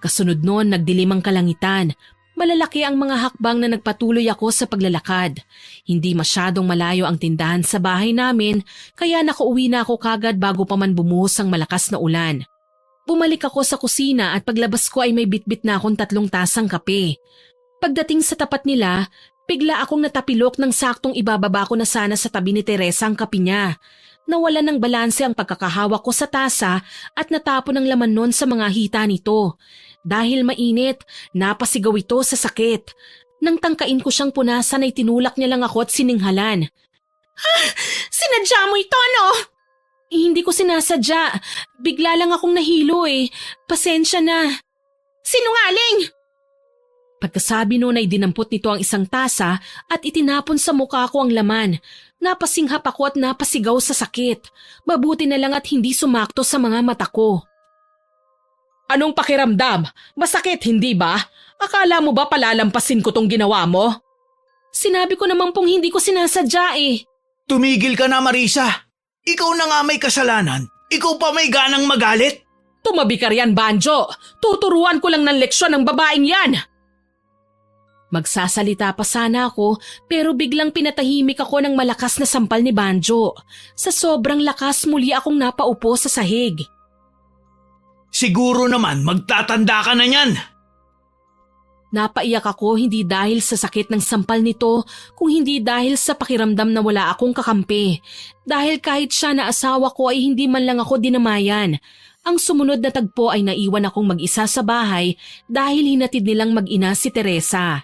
[SPEAKER 1] Kasunod noon, nagdilim ang kalangitan. Malalaki ang mga hakbang na nagpatuloy ako sa paglalakad. Hindi masyadong malayo ang tindahan sa bahay namin, kaya nakauwi na ako kagad bago pa man bumuhos ang malakas na ulan. Bumalik ako sa kusina at paglabas ko ay may bitbit na akong 3 tasang kape. Pagdating sa tapat nila, bigla akong natapilok ng saktong ibababa ko na sana sa tabi ni Teresa ang kape niya. Nawala ng balanse ang pagkakahawak ko sa tasa at natapon ang laman nun sa mga hita nito. Dahil mainit, napasigaw ito sa sakit. Nang tangkain ko siyang punasan ay tinulak niya lang ako at sininghalan. Sinadya mo ito, no? Hindi ko sinasadya. Bigla lang akong nahilo eh. Pasensya na. Sinungaling! Pagkasabi noon ay dinampot nito ang isang tasa at itinapon sa mukha ko ang laman. Napasinghap ako at napasigaw sa sakit. Mabuti na lang at hindi sumakto sa mga mata ko. Anong pakiramdam? Masakit, hindi ba? Akala mo ba palalampasin ko tong ginawa mo? Sinabi ko naman pong hindi ko sinasadya eh.
[SPEAKER 2] Tumigil ka na, Marisa. Ikaw na nga may kasalanan. Ikaw pa may ganang magalit.
[SPEAKER 1] Tumabi ka riyan, Banjo. Tuturuan ko lang ng leksyon ng babaeng yan. Magsasalita pa sana ako pero biglang pinatahimik ako ng malakas na sampal ni Banjo. Sa sobrang lakas muli akong napaupo sa sahig.
[SPEAKER 2] Siguro naman magtatanda ka na niyan.
[SPEAKER 1] Napaiyak ako hindi dahil sa sakit ng sampal nito, kung hindi dahil sa pakiramdam na wala akong kakampi. Dahil kahit siya na asawa ko ay hindi man lang ako dinamayan. Ang sumunod na tagpo ay naiwan akong mag-isa sa bahay dahil hinatid nilang mag-ina si Teresa.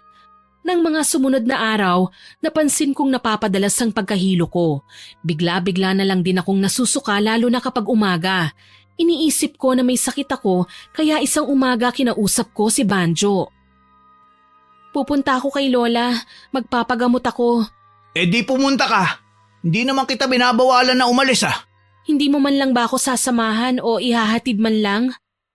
[SPEAKER 1] Nang mga sumunod na araw, napansin kong napapadalas ang pagkahilo ko. Bigla-bigla na lang din akong nasusuka lalo na kapag umaga. Iniisip ko na may sakit ako kaya isang umaga kinausap ko si Banjo. Pupunta ako kay Lola. Magpapagamot ako.
[SPEAKER 2] Eh di pumunta ka. Hindi naman kita binabawalan na umalis ah.
[SPEAKER 1] Hindi mo man lang ba ako sasamahan o ihahatid man lang?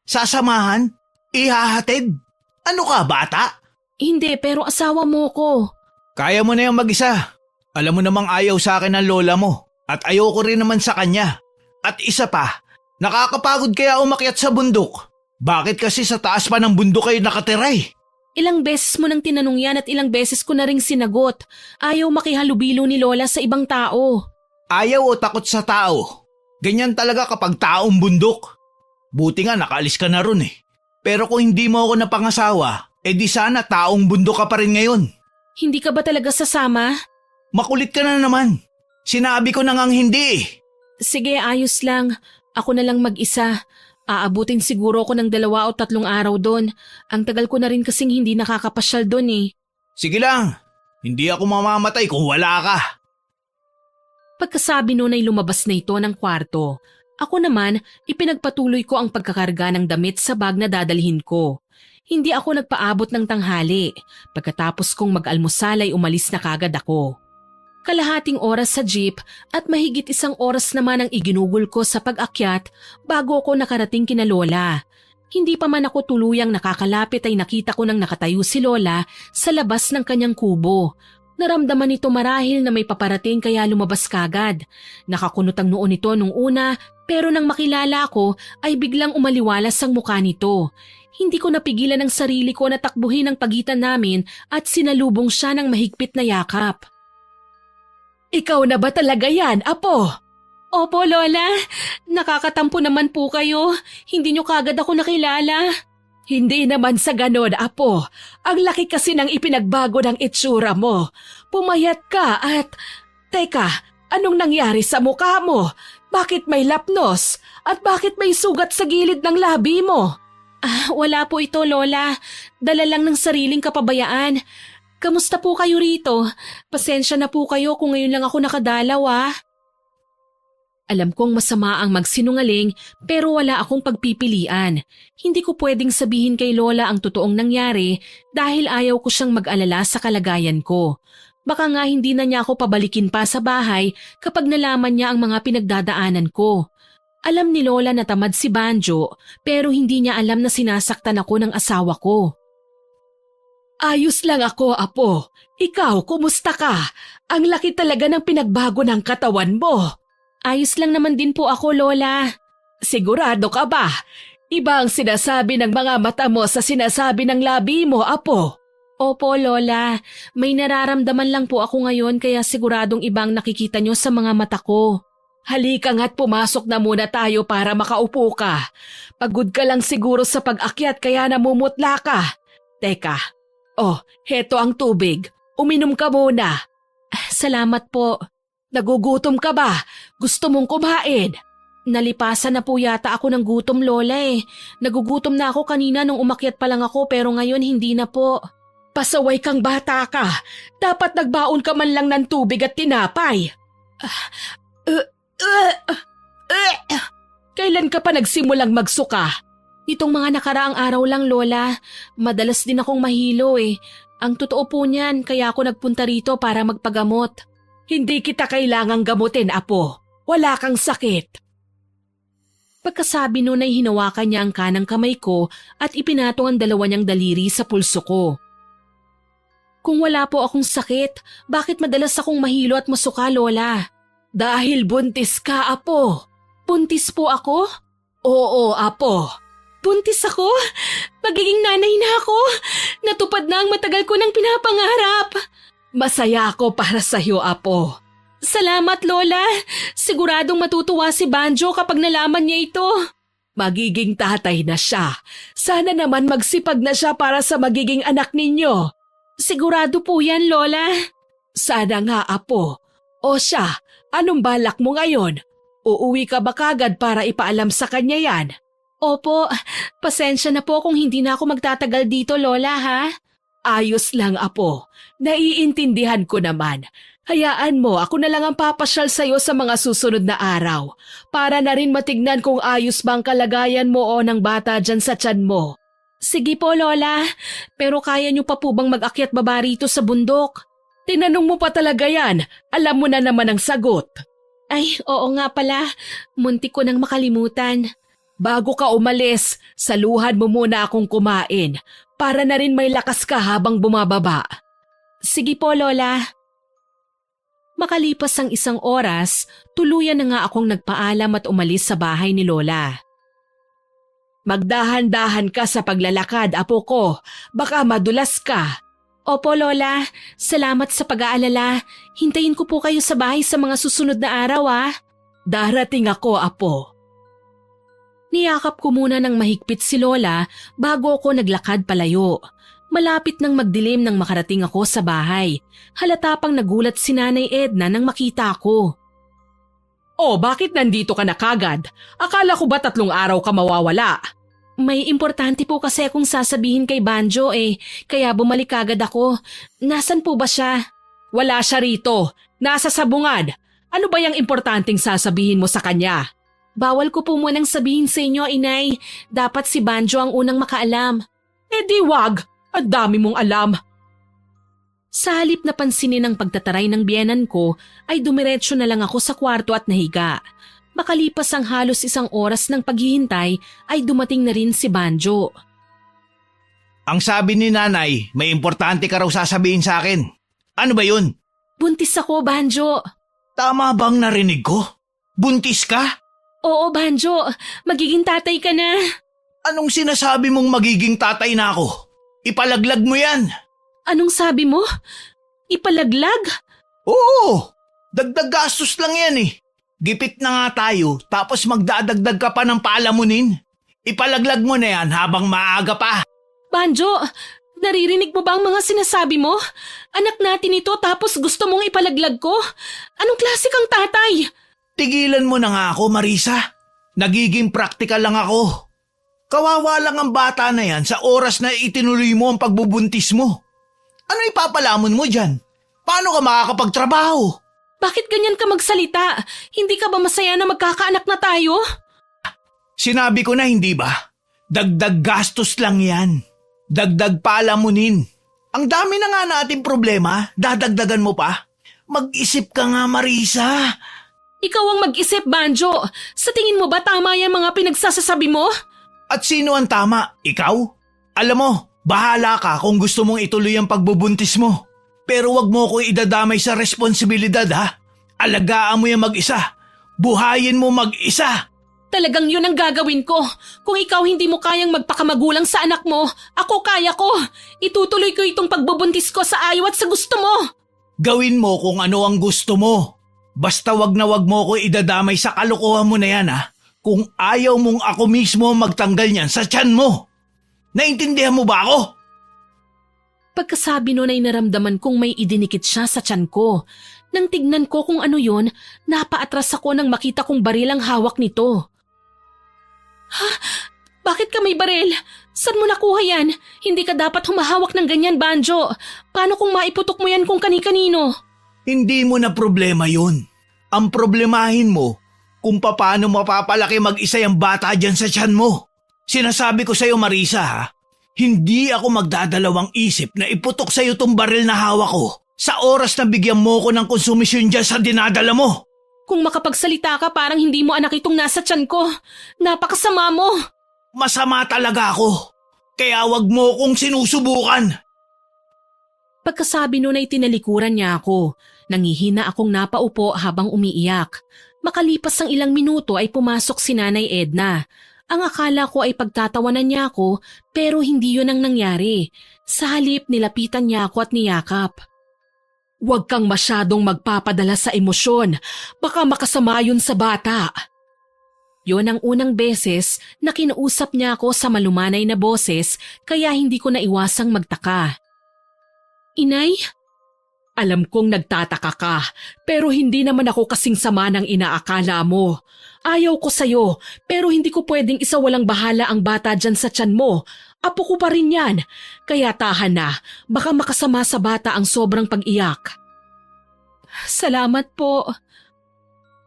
[SPEAKER 2] Sasamahan? Ihahatid? Ano ka, bata?
[SPEAKER 1] Hindi, pero asawa mo ko.
[SPEAKER 2] Kaya mo na yung mag-isa. Alam mo namang ayaw sa akin ng lola mo. At ayoko rin naman sa kanya. At isa pa, nakakapagod kaya umakyat sa bundok. Bakit kasi sa taas pa ng bundok kayo nakatiray?
[SPEAKER 1] Ilang beses mo nang tinanong yan at ilang beses ko na ring sinagot. Ayaw makihalubilo ni Lola sa ibang tao.
[SPEAKER 2] Ayaw o takot sa tao. Ganyan talaga kapag taong bundok. Buti nga nakaalis ka na ron eh. Pero kung hindi mo ako napangasawa, di sana taong bundok ka pa rin ngayon.
[SPEAKER 1] Hindi ka ba talaga sasama?
[SPEAKER 2] Makulit ka na naman. Sinabi ko na ngang hindi eh.
[SPEAKER 1] Sige, ayos lang. Ako na lang mag-isa. Aabutin siguro ako ng 2 o 3 araw doon. Ang tagal ko na rin kasing hindi nakakapasyal doon eh.
[SPEAKER 2] Sige lang. Hindi ako mamamatay kung wala ka.
[SPEAKER 1] Pagkasabi noon ay lumabas na ito ng kwarto. Ako naman, ipinagpatuloy ko ang pagkakarga ng damit sa bag na dadalhin ko. Hindi ako nagpaabot ng tanghali. Pagkatapos kong mag-almusal ay umalis na kagad ako. Kalahating oras sa jeep at mahigit 1 oras naman ang iginugol ko sa pag-akyat bago ako nakarating kina Lola. Hindi pa man ako tuluyang nakakalapit ay nakita ko nang nakatayo si Lola sa labas ng kanyang kubo. Naramdaman nito marahil na may paparating kaya lumabas kagad. Nakakunot ang noo nito nung una pero nang makilala ko ay biglang umaliwalas ang mukha nito. Hindi ko napigilan ang sarili ko na takbuhin ang pagitan namin at sinalubong siya ng mahigpit na yakap. Ikaw na ba talaga yan, Apo? Opo, Lola. Nakakatampo naman po kayo. Hindi niyo kagad ako nakilala. Hindi naman sa ganon, Apo. Ang laki kasi ng ipinagbago ng itsura mo. Pumayat ka at... Teka, anong nangyari sa mukha mo? Bakit may lapnos? At bakit may sugat sa gilid ng labi mo? Wala po ito, Lola. Dala lang ng sariling kapabayaan. Kamusta po kayo rito? Pasensya na po kayo kung ngayon lang ako nakadalaw Alam kong masama ang magsinungaling pero wala akong pagpipilian. Hindi ko pwedeng sabihin kay Lola ang totoong nangyari dahil ayaw ko siyang mag-alala sa kalagayan ko. Baka nga hindi na niya ako pabalikin pa sa bahay kapag nalaman niya ang mga pinagdadaanan ko. Alam ni Lola na tamad si Banjo pero hindi niya alam na sinasaktan ako ng asawa ko. Ayos lang ako, Apo. Ikaw, kumusta ka? Ang laki talaga ng pinagbago ng katawan mo. Ayos lang naman din po ako, Lola. Sigurado ka ba? Iba ang sinasabi ng mga mata mo sa sinasabi ng labi mo, Apo. Opo, Lola. May nararamdaman lang po ako ngayon kaya siguradong ibang nakikita nyo sa mga mata ko. Halika nga't pumasok na muna tayo para makaupo ka. Pagod ka lang siguro sa pag-akyat kaya namumutla ka. Teka, heto ang tubig. Uminom ka muna. Salamat po. Nagugutom ka ba? Gusto mong kumain? Nalipasan na po yata ako ng gutom, Lola eh. Nagugutom na ako kanina nung umakyat pa lang ako pero ngayon hindi na po. Pasaway kang bata ka. Dapat nagbaon ka man lang ng tubig at tinapay. Kailan ka pa nagsimulang magsuka? Nitong mga nakaraang araw lang, Lola. Madalas din akong mahilo eh. Ang totoo po niyan, kaya ako nagpunta rito para magpagamot. Hindi kita kailangang gamutin, Apo. Wala kang sakit. Pagkasabi nun ay hinawakan niya ang kanang kamay ko at ipinatong ang dalawa niyang daliri sa pulso ko. Kung wala po akong sakit, bakit madalas akong mahilo at masuka, Lola? Dahil buntis ka, Apo. Buntis po ako? Oo, Apo. Buntis ako? Magiging nanay na ako? Natupad na ang matagal ko nang pinapangarap. Masaya ako para sa'yo, Apo. Salamat, Lola. Siguradong matutuwa si Banjo kapag nalaman niya ito. Magiging tatay na siya. Sana naman magsipag na siya para sa magiging anak ninyo. Sigurado po yan, Lola. Sana nga, Apo. O siya, anong balak mo ngayon? Uuwi ka ba kagad para ipaalam sa kanya yan? Opo, pasensya na po kung hindi na ako magtatagal dito, Lola, ha? Ayos lang, Apo. Naiintindihan ko naman. Hayaan mo, ako na lang ang papasyal sa'yo sa mga susunod na araw para na rin matignan kung ayos bang kalagayan mo o ng bata dyan sa tiyan mo. Sige po, Lola. Pero kaya niyo pa po bang mag-akyat baba rito sa bundok? Tinanong mo pa talaga yan. Alam mo na naman ang sagot. Ay, oo nga pala. Muntik ko nang makalimutan. Bago ka umalis, saluhan mo muna akong kumain para na rin may lakas ka habang bumababa. Sige po, Lola. Makalipas ang isang oras, tuluyan na nga akong nagpaalam at umalis sa bahay ni Lola. Magdahan-dahan ka sa paglalakad, Apo ko. Baka madulas ka. Opo, Lola. Salamat sa pag-aalala. Hintayin ko po kayo sa bahay sa mga susunod na araw, ah. Darating ako, Apo. Niyakap ko muna ng mahigpit si Lola bago ako naglakad palayo. Malapit nang magdilim nang makarating ako sa bahay. Halata pang nagulat si Nanay Edna nang makita ako. Oh, bakit nandito ka na kagad? Akala ko ba 3 araw ka mawawala? May importante po kasi akong sasabihin kay Banjo kaya bumalik agad ako. Nasaan po ba siya? Wala siya rito. Nasa sabungan. Ano ba yung importanteng sasabihin mo sa kanya? Bawal ko po munang sabihin sa inyo, Inay. Dapat si Banjo ang unang makaalam. Di wag. Ang dami mong alam. Sa halip na pansinin ang pagtataray ng biyenan ko, ay dumiretso na lang ako sa kwarto at nahiga. Makalipas ang halos 1 oras ng paghihintay, ay dumating na rin si Banjo.
[SPEAKER 2] Ang sabi ni Nanay, may importante ka raw sasabihin sa akin. Ano ba yun?
[SPEAKER 1] Buntis ako, Banjo.
[SPEAKER 2] Tama bang narinig ko? Buntis ka?
[SPEAKER 1] Oo, Banjo. Magiging tatay ka na.
[SPEAKER 2] Anong sinasabi mong magiging tatay na ako? Ipalaglag mo yan.
[SPEAKER 1] Anong sabi mo? Ipalaglag?
[SPEAKER 2] Oo, dagdag gastos lang yan eh. Gipit na nga tayo tapos magdadagdag ka pa ng paalamunin. Ipalaglag mo na yan habang maaga pa.
[SPEAKER 1] Banjo, naririnig mo ba ang mga sinasabi mo? Anak natin ito tapos gusto mong ipalaglag ko? Anong klase kang tatay?
[SPEAKER 2] Tigilan mo na nga ako, Marisa. Nagiging praktikal lang ako. Kawawa lang ang bata na yan sa oras na itinuloy mo ang pagbubuntis mo. Ano ipapalamon mo dyan? Paano ka makakapagtrabaho?
[SPEAKER 1] Bakit ganyan ka magsalita? Hindi ka ba masaya na magkakaanak na tayo?
[SPEAKER 2] Sinabi ko na hindi ba? Dagdag gastos lang yan. Dagdag palamunin. Ang dami na nga nating problema, dadagdagan mo pa. Mag-isip ka nga, Marisa.
[SPEAKER 1] Ikaw ang mag-isip, Banjo. Sa tingin mo ba tama yung mga pinagsasasabi mo?
[SPEAKER 2] At sino ang tama? Ikaw? Alam mo, bahala ka kung gusto mong ituloy ang pagbubuntis mo. Pero wag mo ko idadamay sa responsibilidad ha. Alagaan mo yung mag-isa. Buhayin mo mag-isa.
[SPEAKER 1] Talagang yun ang gagawin ko. Kung ikaw hindi mo kayang magpakamagulang sa anak mo, ako kaya ko. Itutuloy ko itong pagbubuntis ko sa ayaw at sa gusto mo.
[SPEAKER 2] Gawin mo kung ano ang gusto mo. Basta wag na wag mo ko idadamay sa kalokohan mo na yan ha. Kung ayaw mong ako mismo magtanggal niyan sa tiyan mo. Naintindihan mo ba ako?
[SPEAKER 1] Pagkasabi nun ay naramdaman kong may idinikit siya sa tiyan ko. Nang tignan ko kung ano yon, napaatras ako nang makita kong baril ang hawak nito. Ha? Bakit ka may baril? Saan mo nakuha yan? Hindi ka dapat humahawak ng ganyan, Banjo. Paano kung maiputok mo yan kung kani-kanino?
[SPEAKER 2] Hindi mo na problema yun. Ang problemahin mo kung paano mapapalaki mag-isa yung bata dyan sa tiyan mo. Sinasabi ko sa'yo, Marisa ha, hindi ako magdadalawang isip na iputok sa'yo tong baril na hawak ko sa oras na bigyan mo ko ng konsumisyon dyan sa dinadala mo.
[SPEAKER 1] Kung makapagsalita ka parang hindi mo anak itong nasa tiyan ko. Napakasama mo.
[SPEAKER 2] Masama talaga ako. Kaya wag mo kong sinusubukan.
[SPEAKER 1] Pagkasabi nun ay tinalikuran niya ako. Nangihina akong napaupo habang umiiyak. Makalipas ang ilang minuto ay pumasok si Nanay Edna. Ang akala ko ay pagtatawanan niya ako pero hindi yun ang nangyari. Sa halip nilapitan niya ako at niyakap. Huwag kang masyadong magpapadala sa emosyon. Baka makasama yun sa bata. Yon ang unang beses na kinausap niya ako sa malumanay na boses kaya hindi ko naiwasang magtaka. Inay? Alam kong nagtataka ka, pero hindi naman ako kasing sama ng inaakala mo. Ayaw ko sa'yo, pero hindi ko pwedeng isawalang bahala ang bata dyan sa tiyan mo. Apo ko pa rin yan, kaya tahan na, baka makasama sa bata ang sobrang pag-iyak. Salamat po.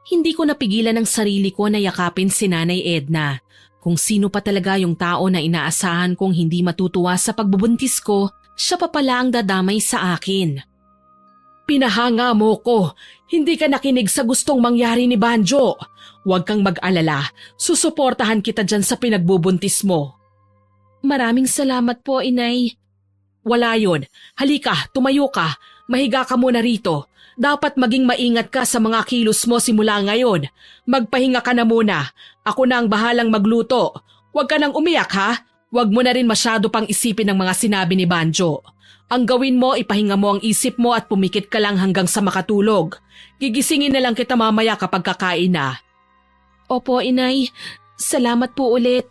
[SPEAKER 1] Hindi ko napigilan ang sarili ko na yakapin si Nanay Edna. Kung sino pa talaga yung tao na inaasahan kong hindi matutuwa sa pagbubuntis ko, siya pa pala ang dadamay sa akin. Pinahanga mo ko. Hindi ka nakinig sa gustong mangyari ni Banjo. Huwag kang mag-alala. Susuportahan kita dyan sa pinagbubuntis mo. Maraming salamat po, Inay. Wala yun. Halika, tumayo ka. Mahiga ka muna rito. Dapat maging maingat ka sa mga kilos mo simula ngayon. Magpahinga ka na muna. Ako na ang bahalang magluto. Huwag ka nang umiyak ha. Huwag mo na rin masyado pang isipin ang mga sinabi ni Banjo. Ang gawin mo, ipahinga mo ang isip mo at pumikit ka lang hanggang sa makatulog. Gigisingin na lang kita mamaya kapag kakain na. Opo, Inay. Salamat po ulit.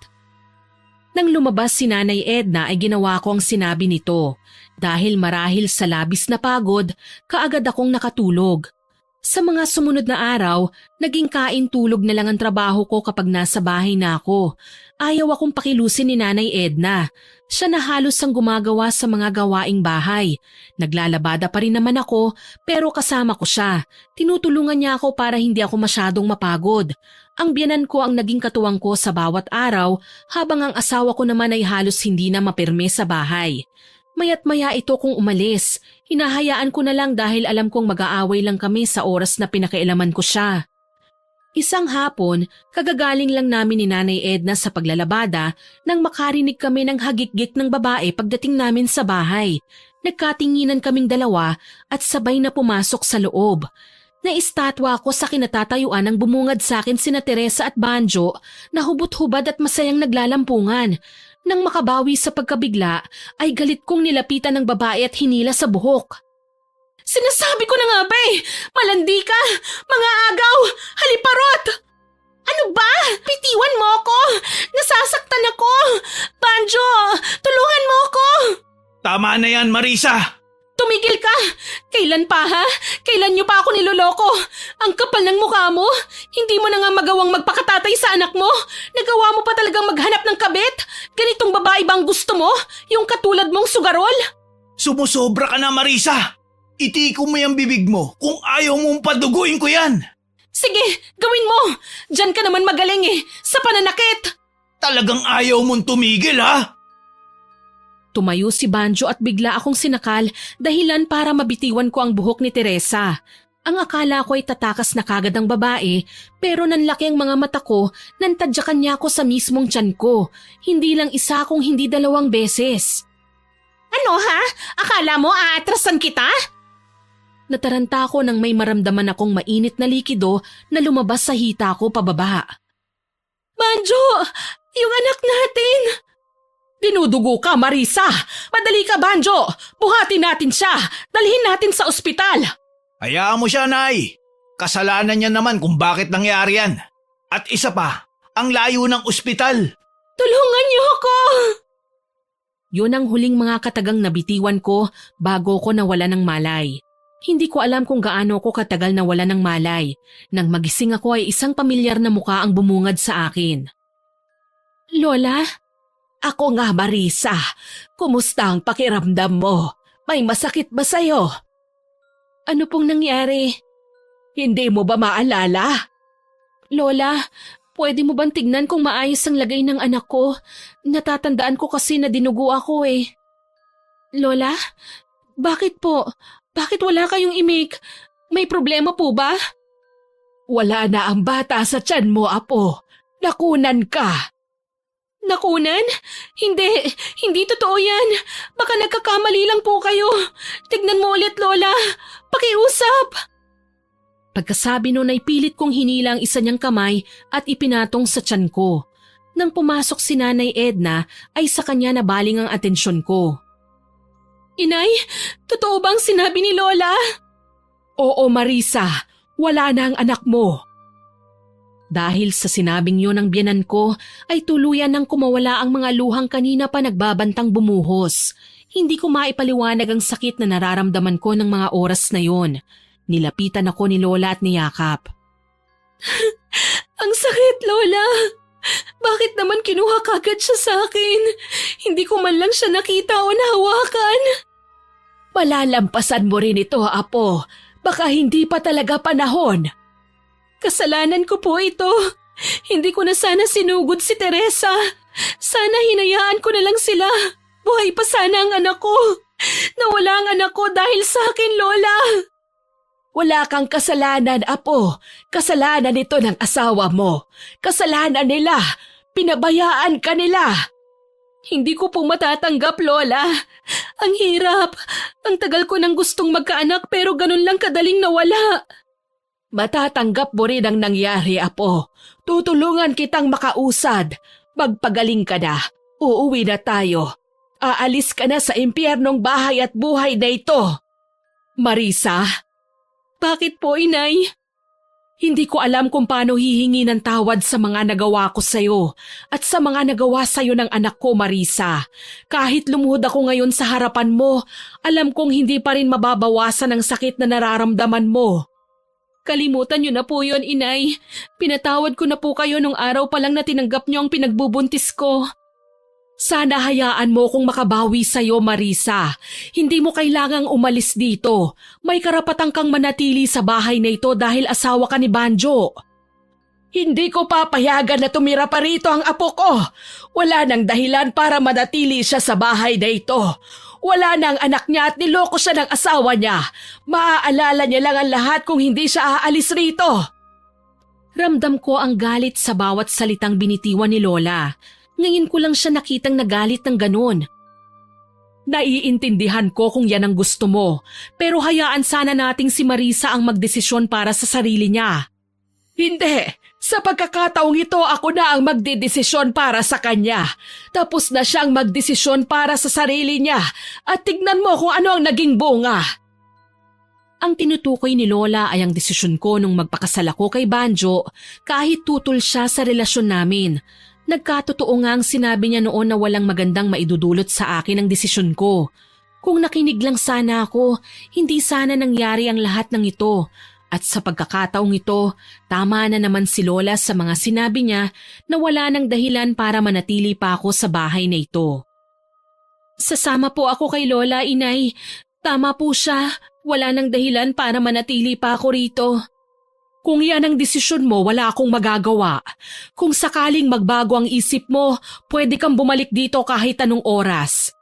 [SPEAKER 1] Nang lumabas si Nanay Edna ay ginawa ko ang sinabi nito. Dahil marahil sa labis na pagod, kaagad akong nakatulog. Sa mga sumunod na araw, naging kain-tulog na lang ang trabaho ko kapag nasa bahay na ako. Ayaw akong pakilusin ni Nanay Edna. Siya na halos ang gumagawa sa mga gawaing bahay. Naglalabada pa rin naman ako pero kasama ko siya. Tinutulungan niya ako para hindi ako masyadong mapagod. Ang biyanan ko ang naging katuwang ko sa bawat araw habang ang asawa ko naman ay halos hindi na mapirme sa bahay. Maya't maya ito kung umalis. Hinahayaan ko na lang dahil alam kong mag-aaway lang kami sa oras na pinakailaman ko siya. Isang hapon, kagagaling lang namin ni Nanay Edna sa paglalabada nang makarinig kami ng hagik-gik ng babae pagdating namin sa bahay. Nagkatinginan kaming dalawa at sabay na pumasok sa loob. Naistatwa ako sa kinatatayuan ng bumungad sa akin sina Teresa at Banjo na hubot-hubad at masayang naglalampungan. Nang makabawi sa pagkabigla, ay galit kong nilapitan ng babae at hinila sa buhok. Sinasabi ko na nga ba malandi ka, mga agaw, haliparot! Ano ba? Pitiwan mo ako! Nasasaktan ako! Banjo, tulungan mo ako!
[SPEAKER 2] Tama na yan, Marisa!
[SPEAKER 1] Tumigil ka! Kailan pa ha? Kailan niyo pa ako niloloko? Ang kapal ng mukha mo! Hindi mo na nga magawang magpakatatay sa anak mo! Nagawa mo pa talagang maghanap ng kabit? Ganitong babae bang gusto mo? Yung katulad mong sugarol?
[SPEAKER 2] Sumusobra ka na, Marisa! Itiko mo yung bibig mo kung ayaw mong paduguin ko yan!
[SPEAKER 1] Sige, gawin mo! Diyan ka naman magaling sa pananakit!
[SPEAKER 2] Talagang ayaw mong tumigil ha?
[SPEAKER 1] Tumayo si Banjo at bigla akong sinakal dahilan para mabitiwan ko ang buhok ni Teresa. Ang akala ko ay tatakas na kagad ang babae pero nanlaki ang mga mata ko nang tadyakan niya ako sa mismong tiyan ko. Hindi lang isa kung hindi dalawang beses. Ano ha? Akala mo aatrasan kita? Nataranta ako nang may maramdaman akong mainit na likido na lumabas sa hita ko pababa. Banjo! Yung anak natin! Dinudugo ka, Marisa! Madali ka, Banjo! Buhatin natin siya! Dalhin natin sa ospital!
[SPEAKER 2] Hayaan mo siya, Nay! Kasalanan niya naman kung bakit nangyari yan. At isa pa, ang layo ng ospital.
[SPEAKER 1] Tulungan niyo ako! Yun ang huling mga katagang nabitiwan ko bago ko nawala ng malay. Hindi ko alam kung gaano ko katagal nawala ng malay. Nang magising ako ay isang pamilyar na mukha ang bumungad sa akin. Lola? Ako nga, Marisa. Kumusta ang pakiramdam mo? May masakit ba sa'yo? Ano pong nangyari? Hindi mo ba maalala? Lola, pwede mo bang tignan kung maayos ang lagay ng anak ko? Natatandaan ko kasi na dinugo ako eh. Lola? Bakit po? Bakit wala kayong imik? May problema po ba? Wala na ang bata sa tiyan mo, Apo. Nakunan ka. Nakunan? Hindi totoo yan. Baka nagkakamali lang po kayo. Tignan mo ulit, Lola. Pakiusap. Pagkasabi nun ay pilit kong hinila ang isa niyang kamay at ipinatong sa tiyan ko. Nang pumasok si Nanay Edna ay sa kanya nabaling ang atensyon ko. Inay, totoo bang sinabi ni Lola? Oo, Marisa. Wala na ang anak mo. Dahil sa sinabing yun ng biyanan ko ay tuluyan nang kumawala ang mga luhang kanina pa nagbabantang bumuhos. Hindi ko maipaliwanag ang sakit na nararamdaman ko ng mga oras na yon. Nilapitan ako ni Lola at niyakap. Ang sakit, Lola! Bakit naman kinuha kagad siya sa akin? Hindi ko man lang siya nakita o nahawakan. Malalampasan mo rin ito, Apo. Baka hindi pa talaga panahon. Kasalanan ko po ito. Hindi ko na sana sinugod si Teresa. Sana hinayaan ko na lang sila. Buhay pa sana ang anak ko. Nawala ang anak ko dahil sa akin, Lola. Wala kang kasalanan, Apo. Kasalanan ito ng asawa mo. Kasalanan nila. Pinabayaan ka nila. Hindi ko po matatanggap, Lola. Ang hirap. Ang tagal ko nang gustong magkaanak pero ganun lang kadaling nawala. Matatanggap mo rin ang nangyari, Apo. Tutulungan kitang makausad. Magpagaling ka na. Uuwi na tayo. Aalis ka na sa impyernong bahay at buhay na ito. Marisa? Bakit po, Inay? Hindi ko alam kung paano hihingi ng tawad sa mga nagawa ko sa'yo at sa mga nagawa sa'yo ng anak ko, Marisa. Kahit lumuhod ako ngayon sa harapan mo, alam kong hindi pa rin mababawasan ang sakit na nararamdaman mo. Kalimutan niyo na po yun, Inay. Pinatawad ko na po kayo nung araw pa lang na tinanggap niyo ang pinagbubuntis ko. Sana hayaan mo kung makabawi sa'yo, Marisa. Hindi mo kailangang umalis dito. May karapatan kang manatili sa bahay na ito dahil asawa ka ni Banjo. Hindi ko papayagan na tumira pa rito ang apo ko. Wala nang dahilan para manatili siya sa bahay na ito. Wala nang anak niya at niloko siya ng asawa niya. Maaalala niya lang ang lahat kung hindi siya aalis rito. Ramdam ko ang galit sa bawat salitang binitiwan ni Lola. Ngayon ko lang siya nakitang nagalit ng ganun. Naiintindihan ko kung yan ang gusto mo, pero hayaan sana nating si Marisa ang magdesisyon para sa sarili niya. Hindi! Sa pagkakataong ito ako na ang magdedesisyon para sa kanya. Tapos na siyang magdesisyon para sa sarili niya at tignan mo kung ano ang naging bunga. Ang tinutukoy ni Lola ay ang desisyon ko nung magpakasal ako kay Banjo kahit tutol siya sa relasyon namin. Nagkatotoo nga ang sinabi niya noon na walang magandang maidudulot sa akin ang desisyon ko. Kung nakinig lang sana ako, hindi sana nangyari ang lahat ng ito. At sa pagkakataong ito, tama na naman si Lola sa mga sinabi niya na wala nang dahilan para manatili pa ako sa bahay na ito. Sasama po ako kay Lola, Inay. Tama po siya. Wala nang dahilan para manatili pa ako rito. Kung yan ang desisyon mo, wala akong magagawa. Kung sakaling magbago ang isip mo, pwede kang bumalik dito kahit anong oras.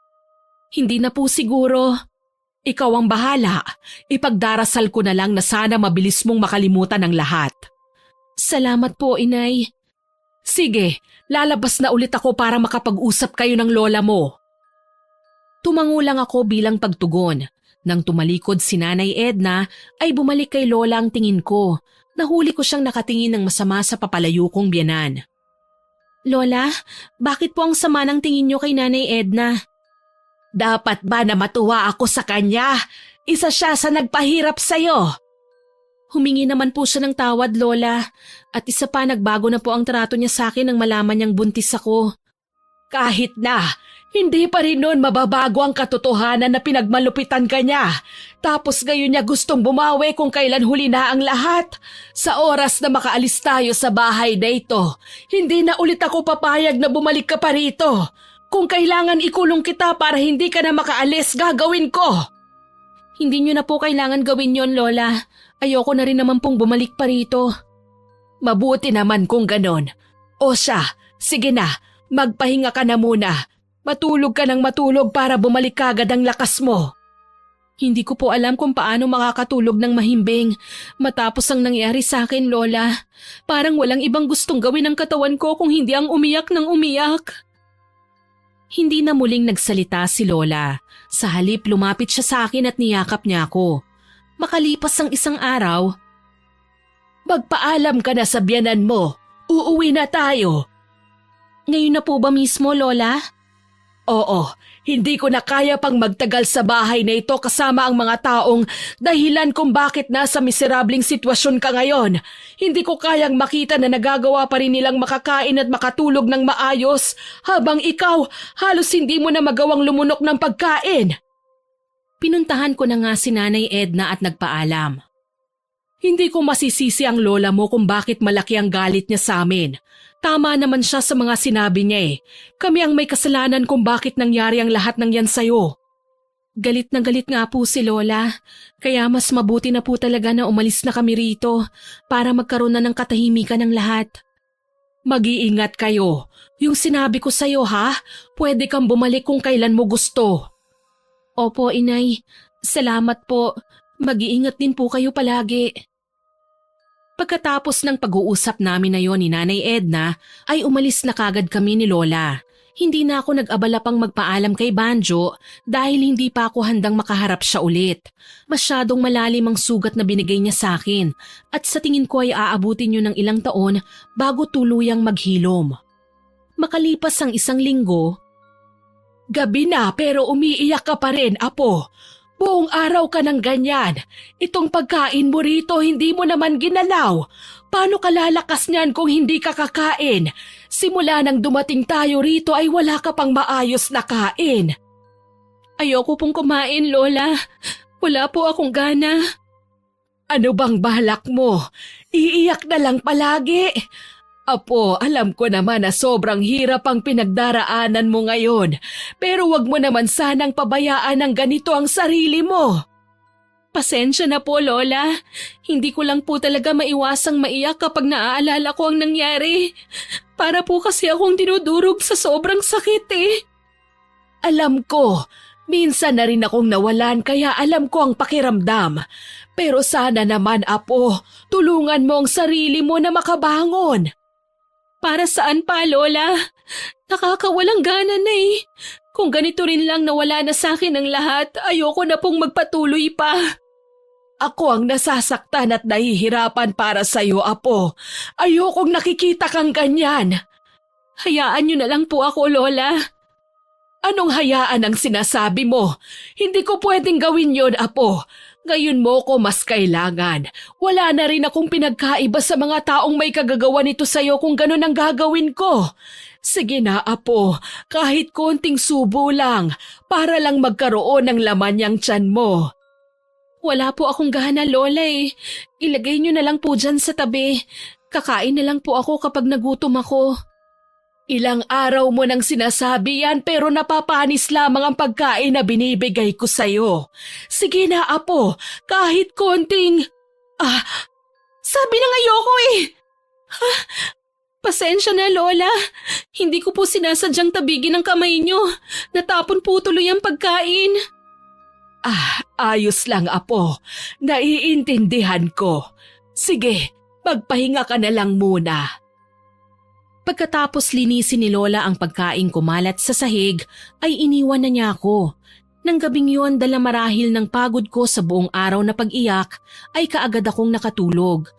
[SPEAKER 1] Hindi na po siguro. Ikaw ang bahala. Ipagdarasal ko na lang na sana mabilis mong makalimutan ang lahat. Salamat po, Inay. Sige, lalabas na ulit ako para makapag-usap kayo ng lola mo. Tumango lang ako bilang pagtugon. Nang tumalikod si Nanay Edna, ay bumalik kay Lola ang tingin ko. Nahuli ko siyang nakatingin ng masama sa papalayo kong biyanan. Lola, bakit po ang sama ng tingin niyo kay Nanay Edna? Dapat ba na matuwa ako sa kanya? Isa siya sa nagpahirap sa'yo. Humingi naman po siya ng tawad, Lola. At isa pa, nagbago na po ang trato niya sa akin nang malaman niyang buntis ako. Kahit na, hindi pa rin noon mababago ang katotohanan na pinagmalupitan ka niya. Tapos ngayon niya gustong bumawi kung kailan huli na ang lahat. Sa oras na makaalis tayo sa bahay na ito, hindi na ulit ako papayag na bumalik ka pa rito. Kung kailangan ikulong kita para hindi ka na makaalis, gagawin ko. Hindi niyo na po kailangan gawin yon, Lola. Ayoko na rin naman pong bumalik pa rito. Mabuti naman kung ganon. O siya, sige na, magpahinga ka na muna. Matulog ka ng matulog para bumalik kagad ang lakas mo. Hindi ko po alam kung paano makakatulog ng mahimbing matapos ang nangyari sa akin, Lola. Parang walang ibang gustong gawin ng katawan ko kung hindi ang umiyak ng umiyak. Hindi na muling nagsalita si Lola. Sa halip lumapit siya sa akin at niyakap niya ako. Makalipas ang isang araw, magpaalam ka na sa biyanan mo. Uuwi na tayo. Ngayon na po ba mismo, Lola? Oo, hindi ko na kaya pang magtagal sa bahay na ito kasama ang mga taong dahilan kung bakit nasa miserabling sitwasyon ka ngayon. Hindi ko kayang makita na nagagawa pa rin nilang makakain at makatulog ng maayos habang ikaw halos hindi mo na magawang lumunok ng pagkain. Pinuntahan ko na nga si Nanay Edna at nagpaalam. Hindi ko masisisi ang lola mo kung bakit malaki ang galit niya sa amin. Tama naman siya sa mga sinabi niya eh. Kami ang may kasalanan kung bakit nangyari ang lahat ng yan sa'yo. Galit na galit nga po si Lola. Kaya mas mabuti na po talaga na umalis na kami rito para magkaroon na ng katahimikan ng lahat. Mag-iingat kayo. Yung sinabi ko sa'yo ha, pwede kang bumalik kung kailan mo gusto. Opo, Inay. Salamat po. Mag-iingat din po kayo palagi. Pagkatapos ng pag-uusap namin na yon ni Nanay Edna, ay umalis na kagad kami ni Lola. Hindi na ako nag-abala pang magpaalam kay Banjo dahil hindi pa ako handang makaharap siya ulit. Masyadong malalim ang sugat na binigay niya sa akin at sa tingin ko ay aabutin yun ng ilang taon bago tuluyang maghilom. Makalipas ang isang linggo, gabi na pero umiiyak ka pa rin, Apo. Buong araw ka ng ganyan. Itong pagkain mo rito hindi mo naman ginalaw. Paano ka lalakas niyan kung hindi ka kakain? Simula nang dumating tayo rito ay wala ka pang maayos na kain. Ayoko pong kumain, Lola. Wala po akong gana. Ano bang balak mo? Iiyak na lang palagi. Apo, alam ko naman na sobrang hirap ang pinagdaraanan mo ngayon, pero wag mo naman sanang pabayaan ng ganito ang sarili mo. Pasensya na po, Lola. Hindi ko lang po talaga maiwasang maiyak kapag naaalala ko ang nangyari. Para po kasi akong dinudurog sa sobrang sakit eh. Alam ko, minsan na rin akong nawalan kaya alam ko ang pakiramdam. Pero sana naman, Apo, tulungan mo ang sarili mo na makabangon. Para saan pa, Lola? Nakakawalang gana na eh. Kung ganito rin lang nawala na sa akin ang lahat, ayoko na pong magpatuloy pa. Ako ang nasasaktan at nahihirapan para sa'yo, Apo. Ayokong nakikita kang ganyan. Hayaan niyo na lang po ako, Lola. Anong hayaan ang sinasabi mo? Hindi ko pwedeng gawin yon, Apo. Ngayon mo ko mas kailangan. Wala na rin akong pinagkaiba sa mga taong may kagagawa nito sa'yo kung ganun ang gagawin ko. Sige na, Apo, kahit konting subo lang, para lang magkaroon ng laman yang tiyan mo. Wala po akong gana, Lola eh. Ilagay niyo na lang po dyan sa tabi. Kakain na lang po ako kapag nagutom ako. Ilang araw mo nang sinasabi yan pero napapanis lamang ang pagkain na binibigay ko sa'yo. Sige na, Apo, kahit konting… sabi na ayoko eh! Pasensya na, Lola. Hindi ko po sinasadyang tabigin ang kamay niyo. Natapon po tuloy ang pagkain. Ayos lang, Apo. Naiintindihan ko. Sige, magpahinga ka na lang muna. Pagkatapos linisin ni Lola ang pagkaing kumalat sa sahig, ay iniwan na niya ako. Nang gabing yun, dala marahil ng pagod ko sa buong araw na pag-iyak, ay kaagad akong nakatulog.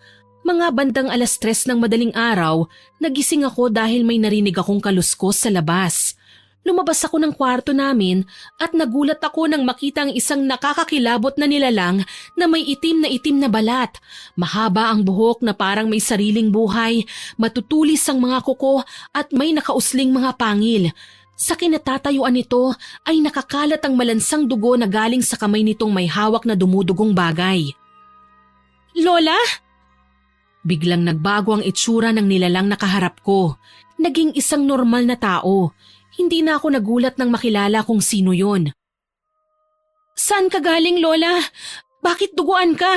[SPEAKER 1] Mga bandang 3:00 ng madaling araw, nagising ako dahil may narinig akong kaluskos sa labas. Lumabas ako ng kwarto namin at nagulat ako nang makita ang isang nakakakilabot na nilalang na may itim na balat. Mahaba ang buhok na parang may sariling buhay, matutulis ang mga kuko at may nakausling mga pangil. Sa kinatatayuan nito ay nakakalat ang malansang dugo na galing sa kamay nitong may hawak na dumudugong bagay. Lola? Biglang nagbago ang itsura ng nilalang nakaharap ko. Naging isang normal na tao. Hindi na ako nagulat nang makilala kung sino yon. Saan ka galing, Lola? Bakit duguan ka?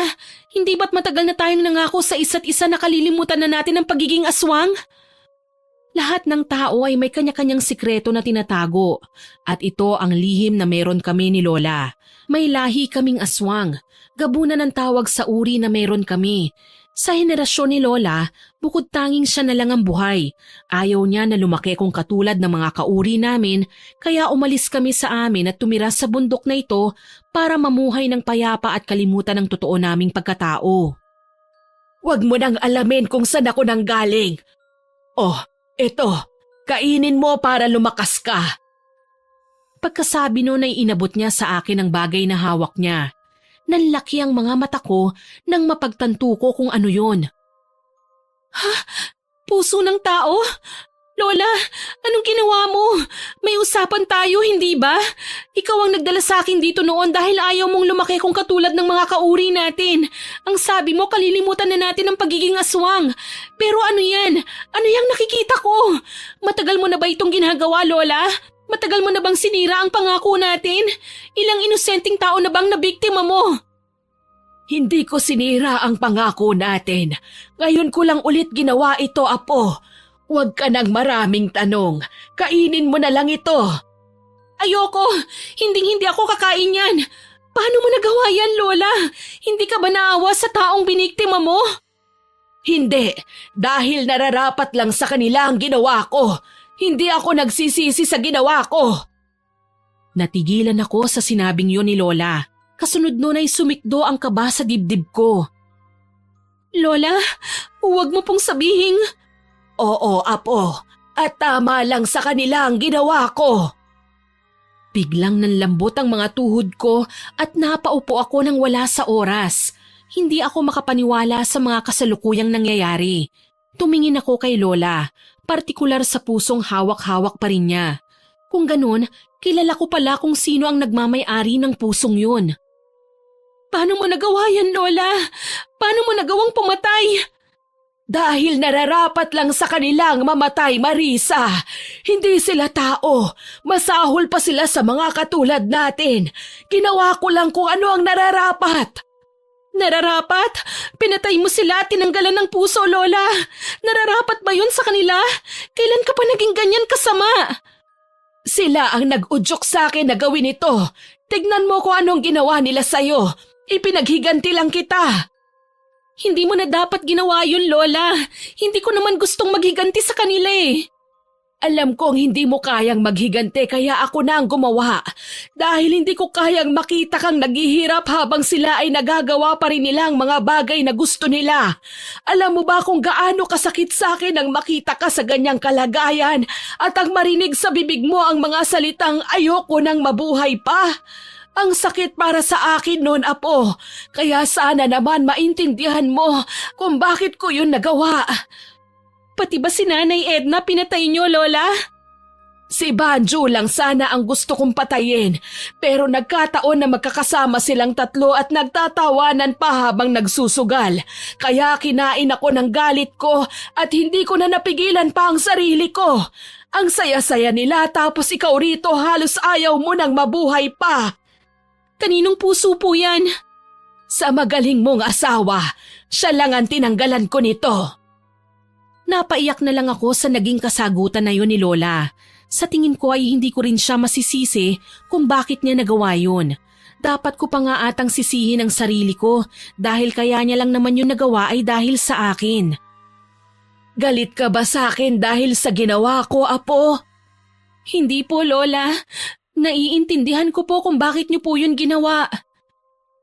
[SPEAKER 1] Hindi ba't matagal na tayong nangako sa isa't isa na kalilimutan na natin ang pagiging aswang? Lahat ng tao ay may kanya-kanyang sikreto na tinatago at ito ang lihim na meron kami ni Lola. May lahi kaming aswang. Gabunan ang tawag sa uri na meron kami. Sa henerasyon ni Lola, bukod tanging siya na lang ang buhay. Ayaw niya na lumaki kung katulad ng mga kauri namin, kaya umalis kami sa amin at tumira sa bundok na ito para mamuhay ng payapa at kalimutan ang totoo naming pagkatao. Huwag mo nang alamin kung saan ako nang galing. Oh, eto, kainin mo para lumakas ka. Pagkasabi noon ay inabot niya sa akin ang bagay na hawak niya. Nanlaki ang mga mata ko nang mapagtanto ko kung ano yon. Ha? Puso ng tao? Lola, anong ginawa mo? May usapan tayo, hindi ba? Ikaw ang nagdala sa akin dito noon dahil ayaw mong lumaki kung katulad ng mga kauri natin. Ang sabi mo, kalilimutan na natin ang pagiging aswang. Pero ano yan? Ano yung nakikita ko? Matagal mo na ba itong ginagawa, Lola? Matagal mo na bang sinira ang pangako natin? Ilang inosenteng tao na bang nabiktima mo? Hindi ko sinira ang pangako natin. Ngayon ko lang ulit ginawa ito, Apo. Huwag ka nang maraming tanong. Kainin mo na lang ito. Ayoko. Hindi ako kakain yan. Paano mo nagawa yan, Lola? Hindi ka ba naawa sa taong biniktima mo? Hindi. Dahil nararapat lang sa kanila ang ginawa ko. Hindi ako nagsisisi sa ginawa ko. Natigilan ako sa sinabing yun ni Lola. Kasunod nun ay sumikdo ang kaba sa dibdib ko. Lola, huwag mo pong sabihing... Oo, Apo. At tama lang sa kanila ang ginawa ko. Biglang nanlambot ang mga tuhod ko at napaupo ako nang wala sa oras. Hindi ako makapaniwala sa mga kasalukuyang nangyayari. Tumingin ako kay Lola. Partikular sa pusong hawak-hawak pa rin niya. Kung ganun, kilala ko pala kung sino ang nagmamay-ari ng pusong yun. Paano mo nagawa yan, Lola? Paano mo nagawang pumatay? Dahil nararapat lang sa kanilang mamatay, Marisa. Hindi sila tao. Masahol pa sila sa mga katulad natin. Ginawa ko lang kung ano ang nararapat. Nararapat? Pinatay mo sila at tinanggalan ng puso, Lola. Nararapat ba yun sa kanila? Kailan ka pa naging ganyan kasama? Sila ang nag-udyok sa akin na gawin ito. Tignan mo kung anong ginawa nila sa'yo. Ipinaghiganti lang kita. Hindi mo na dapat ginawa yun, Lola. Hindi ko naman gustong maghiganti sa kanila eh. Alam kong hindi mo kayang maghigante kaya ako na ang gumawa. Dahil hindi ko kayang makita kang naghihirap habang sila ay nagagawa pa rin nila ang mga bagay na gusto nila. Alam mo ba kung gaano kasakit sa akin ang makita ka sa ganyang kalagayan at ang marinig sa bibig mo ang mga salitang ayoko nang mabuhay pa? Ang sakit para sa akin noon, Apo. Kaya sana naman maintindihan mo kung bakit ko yun nagawa. Pati ba si Nanay Edna pinatay niyo, Lola? Si Banjo lang sana ang gusto kong patayin. Pero nagkataon na magkakasama silang tatlo at nagtatawanan pa habang nagsusugal. Kaya kinain ako ng galit ko at hindi ko na napigilan pa ang sarili ko. Ang saya-saya nila tapos ikaw rito halos ayaw mo nang mabuhay pa. Kaninong puso po yan? Sa magaling mong asawa. Siya lang ang tinanggalan ko nito. Napaiyak na lang ako sa naging kasagutan na yun ni Lola. Sa tingin ko ay hindi ko rin siya masisisi kung bakit niya nagawa yun. Dapat ko pa nga atang sisihin ang sarili ko dahil kaya niya lang naman yun nagawa ay dahil sa akin. Galit ka ba sa akin dahil sa ginawa ko, Apo? Hindi po, Lola. Naiintindihan ko po kung bakit niyo po yun ginawa.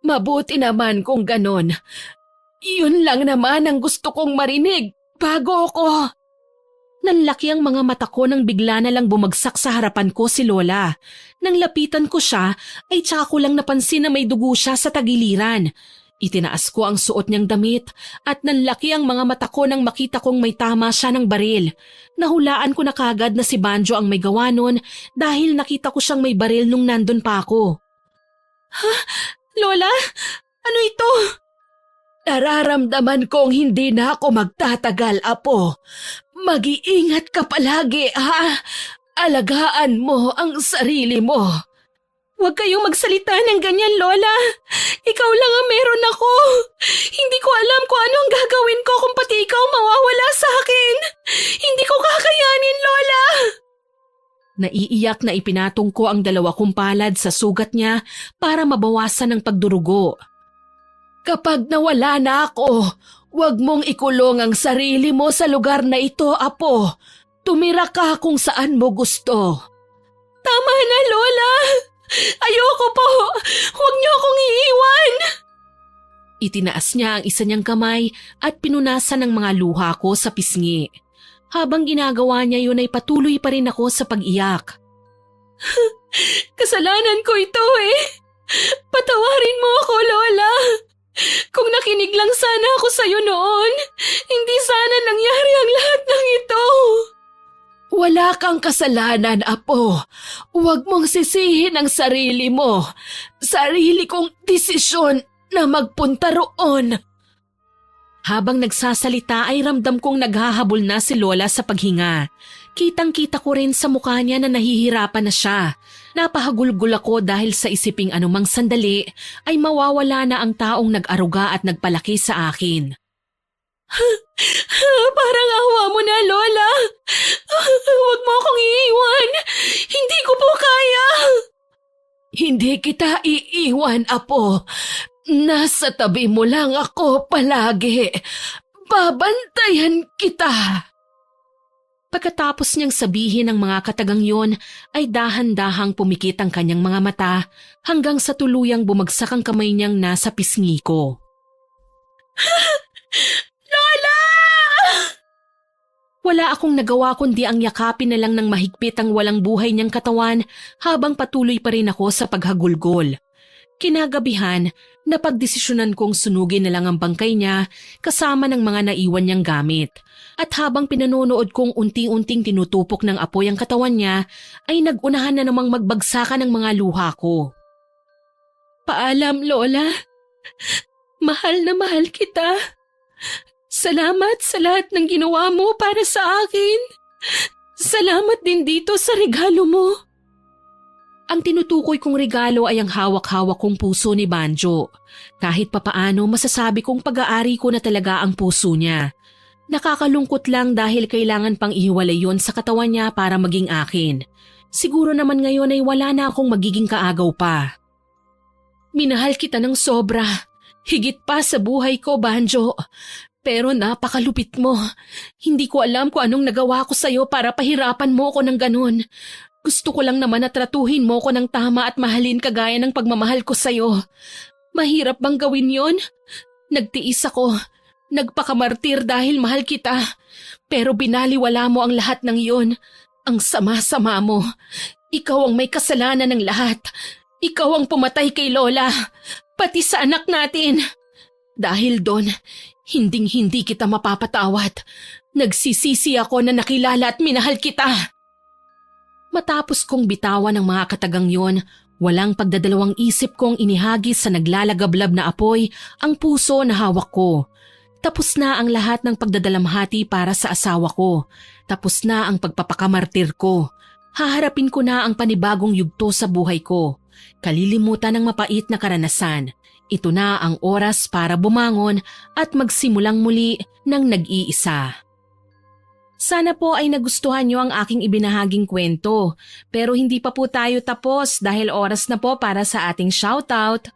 [SPEAKER 1] Mabuti naman kung ganon. Yun lang naman ang gusto kong marinig. Bago ako. Nanlaki ang mga mata ko nang bigla na lang bumagsak sa harapan ko si Lola. Nang lapitan ko siya, ay tsaka ko lang napansin na may dugo siya sa tagiliran. Itinaas ko ang suot niyang damit at nanlaki ang mga mata ko nang makita kong may tama siya ng baril. Nahulaan ko na kagad na si Banjo ang may gawa nun dahil nakita ko siyang may baril nung nandun pa ako. Ha? Lola? Ano ito? Nararamdaman kong hindi na ako magtatagal, Apo. Mag-iingat ka palagi, ha? Alagaan mo ang sarili mo. Huwag kayong magsalita ng ganyan, Lola. Ikaw lang ang meron ako. Hindi ko alam kung ano ang gagawin ko kung pati ikaw mawawala sa akin. Hindi ko kakayanin, Lola. Naiiyak na ipinatong ko ang 2 kong palad sa sugat niya para mabawasan ang pagdurugo. Kapag nawala na ako, huwag mong ikulong ang sarili mo sa lugar na ito, Apo. Tumira ka kung saan mo gusto. Tama na, Lola. Ayoko po! Huwag niyo akong iiwan! Itinaas niya ang isa niyang kamay at pinunasan ng mga luha ko sa pisngi. Habang ginagawa niya yun ay patuloy pa rin ako sa pag-iyak. Kasalanan ko ito eh! Patawarin mo ako, Lola! Kung nakinig lang sana ako sa'yo noon, hindi sana nangyari ang lahat ng ito! Wala kang kasalanan, Apo. Huwag mong sisihin ang sarili mo. Sarili kong desisyon na magpunta roon. Habang nagsasalita ay ramdam kong naghahabol na si Lola sa paghinga. Kitang-kita ko rin sa mukha niya na nahihirapan na siya. Napahagulgul ako dahil sa isiping anumang sandali ay mawawala na ang taong nag-aruga at nagpalaki sa akin. Parang awa mo na, Lola. Huwag mo akong iiwan. Hindi ko po kaya. Hindi kita iiwan, Apo. Nasa tabi mo lang ako palagi. Babantayan kita. Pagkatapos niyang sabihin ang mga katagang yon, ay dahan-dahang pumikit ang kanyang mga mata hanggang sa tuluyang bumagsak ang kamay niyang nasa pisngi ko. Lola! Wala akong nagawa kundi ang yakapin na lang ng mahigpit ang walang buhay niyang katawan habang patuloy pa rin ako sa paghagulgol. Kinagabihan, napagdesisyonan kong sunugin na lang ang bangkay niya kasama ng mga naiwan niyang gamit. At habang pinanonood kong unti-unting tinutupok ng apoy ang katawan niya, ay nag-unahan na namang magbagsakan ng mga luha ko. Paalam, Lola. Mahal na mahal kita. Salamat sa lahat ng ginawa mo para sa akin. Salamat din dito sa regalo mo. Ang tinutukoy kong regalo ay ang hawak-hawak kong puso ni Banjo. Kahit papaano masasabi kong pag-aari ko na talaga ang puso niya. Nakakalungkot lang dahil kailangan pang ihiwalay yon sa katawan niya para maging akin. Siguro naman ngayon ay wala na akong magiging kaagaw pa. Minahal kita ng sobra. Higit pa sa buhay ko, Banjo. Pero napakalupit mo. Hindi ko alam kung anong nagawa ko sa'yo para pahirapan mo ko ng ganun. Gusto ko lang naman na tratuhin mo ko ng tama at mahalin kagaya ng pagmamahal ko sa'yo. Mahirap bang gawin yon? Nagtiis ako. Nagpakamartir dahil mahal kita. Pero binaliwala mo ang lahat ng iyon. Ang sama-sama mo. Ikaw ang may kasalanan ng lahat. Ikaw ang pumatay kay Lola. Pati sa anak natin. Dahil doon, hinding-hindi kita mapapatawad. Nagsisisi ako na nakilala at minahal kita. Matapos kong bitawan ang mga katagang yon, walang pagdadalawang isip kong inihagis sa naglalagablab na apoy ang puso na hawak ko. Tapos na ang lahat ng pagdadalamhati para sa asawa ko. Tapos na ang pagpapakamartir ko. Haharapin ko na ang panibagong yugto sa buhay ko. Kalilimutan ng mapait na karanasan. Ito na ang oras para bumangon at magsimulang muli ng nag-iisa. Sana po ay nagustuhan niyo ang aking ibinahaging kwento. Pero hindi pa po tayo tapos dahil oras na po para sa ating shoutout.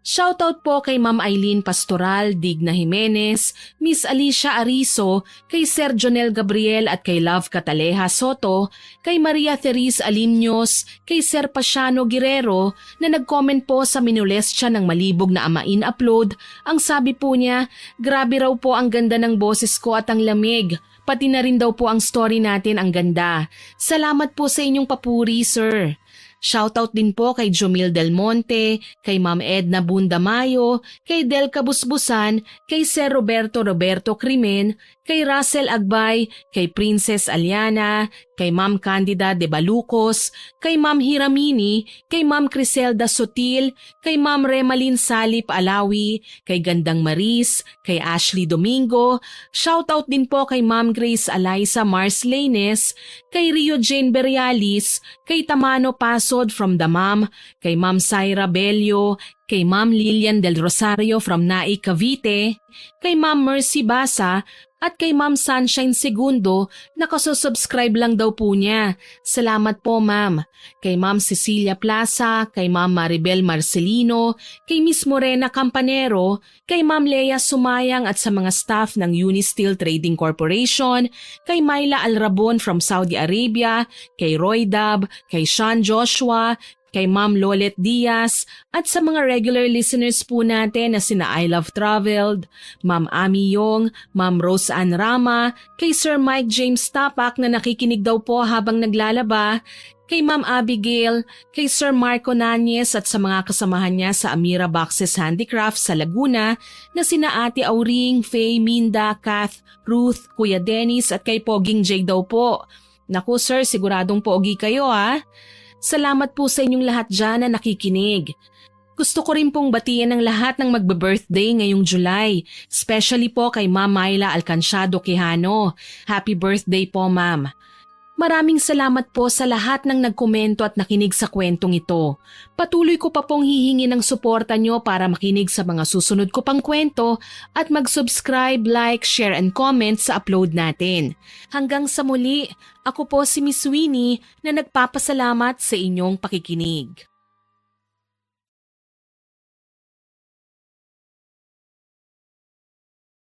[SPEAKER 1] Shoutout po kay Ma'am Eileen Pastoral, Digna Jimenez, Miss Alicia Arizo, kay Sir Jonel Gabriel at kay Love Cataleja Soto, kay Maria Therese Alimños, kay Sir Pasiano Guerrero na nag-comment po sa minulestya ng malibog na amain upload. Ang sabi po niya, grabe raw po ang ganda ng boses ko at ang lamig. Pati na rin daw po ang story natin ang ganda. Salamat po sa inyong papuri, sir. Shoutout din po kay Jomil Del Monte, kay Ma'am Edna Bundamayo, kay Del Kabusbusan, kay Sir Roberto Crimen, kay Russell Agbay, kay Princess Aliana, kay Ma'am Candida de Balucos, kay Ma'am Hiramini, kay Ma'am Criselda Sotil, kay Ma'am Remalin Salip Alawi, kay Gandang Maris, kay Ashley Domingo. Shoutout din po kay Ma'am Grace Eliza Mars Lanes, kay Rio Jane Berialis, kay Tamano Pasod from Damam, kay Ma'am Syra Bello, kay Ma'am Lilian Del Rosario from Naik, Cavite, kay Ma'am Mercy Basa, at kay Ma'am Sunshine Segundo na kasusubscribe lang daw po niya. Salamat po ma'am. Kay Ma'am Cecilia Plaza, kay Ma'am Maribel Marcelino, kay Miss Morena Campanero, kay Ma'am Lea Sumayang at sa mga staff ng Unisteel Trading Corporation, kay Myla Alrabon from Saudi Arabia, kay Roy Dab, kay Sean Joshua, kay Ma'am Lolet Diaz at sa mga regular listeners po natin na sina I Love Traveled, Ma'am Ami Yong, Ma'am Rose Ann Rama, kay Sir Mike James Tapak na nakikinig daw po habang naglalaba, kay Ma'am Abigail, kay Sir Marco Nanyes at sa mga kasamahan niya sa Amira Boxes Handicraft sa Laguna na sina Ate Auring, Faye, Minda, Kath, Ruth, Kuya Dennis at kay Poging J daw po. Naku sir, siguradong pogi kayo ha. Salamat po sa inyong lahat dyan na nakikinig. Gusto ko rin pong batiin ang lahat ng magbe-birthday ngayong July, especially po kay Ma'am Myla Alcanciado Quijano. Happy birthday po ma'am. Maraming salamat po sa lahat ng nagkomento at nakinig sa kwentong ito. Patuloy ko pa pong hihingi ng suporta nyo para makinig sa mga susunod ko pang kwento at mag-subscribe, like, share and comment sa upload natin. Hanggang sa muli, ako po si Miss Winnie na nagpapasalamat sa inyong pakikinig.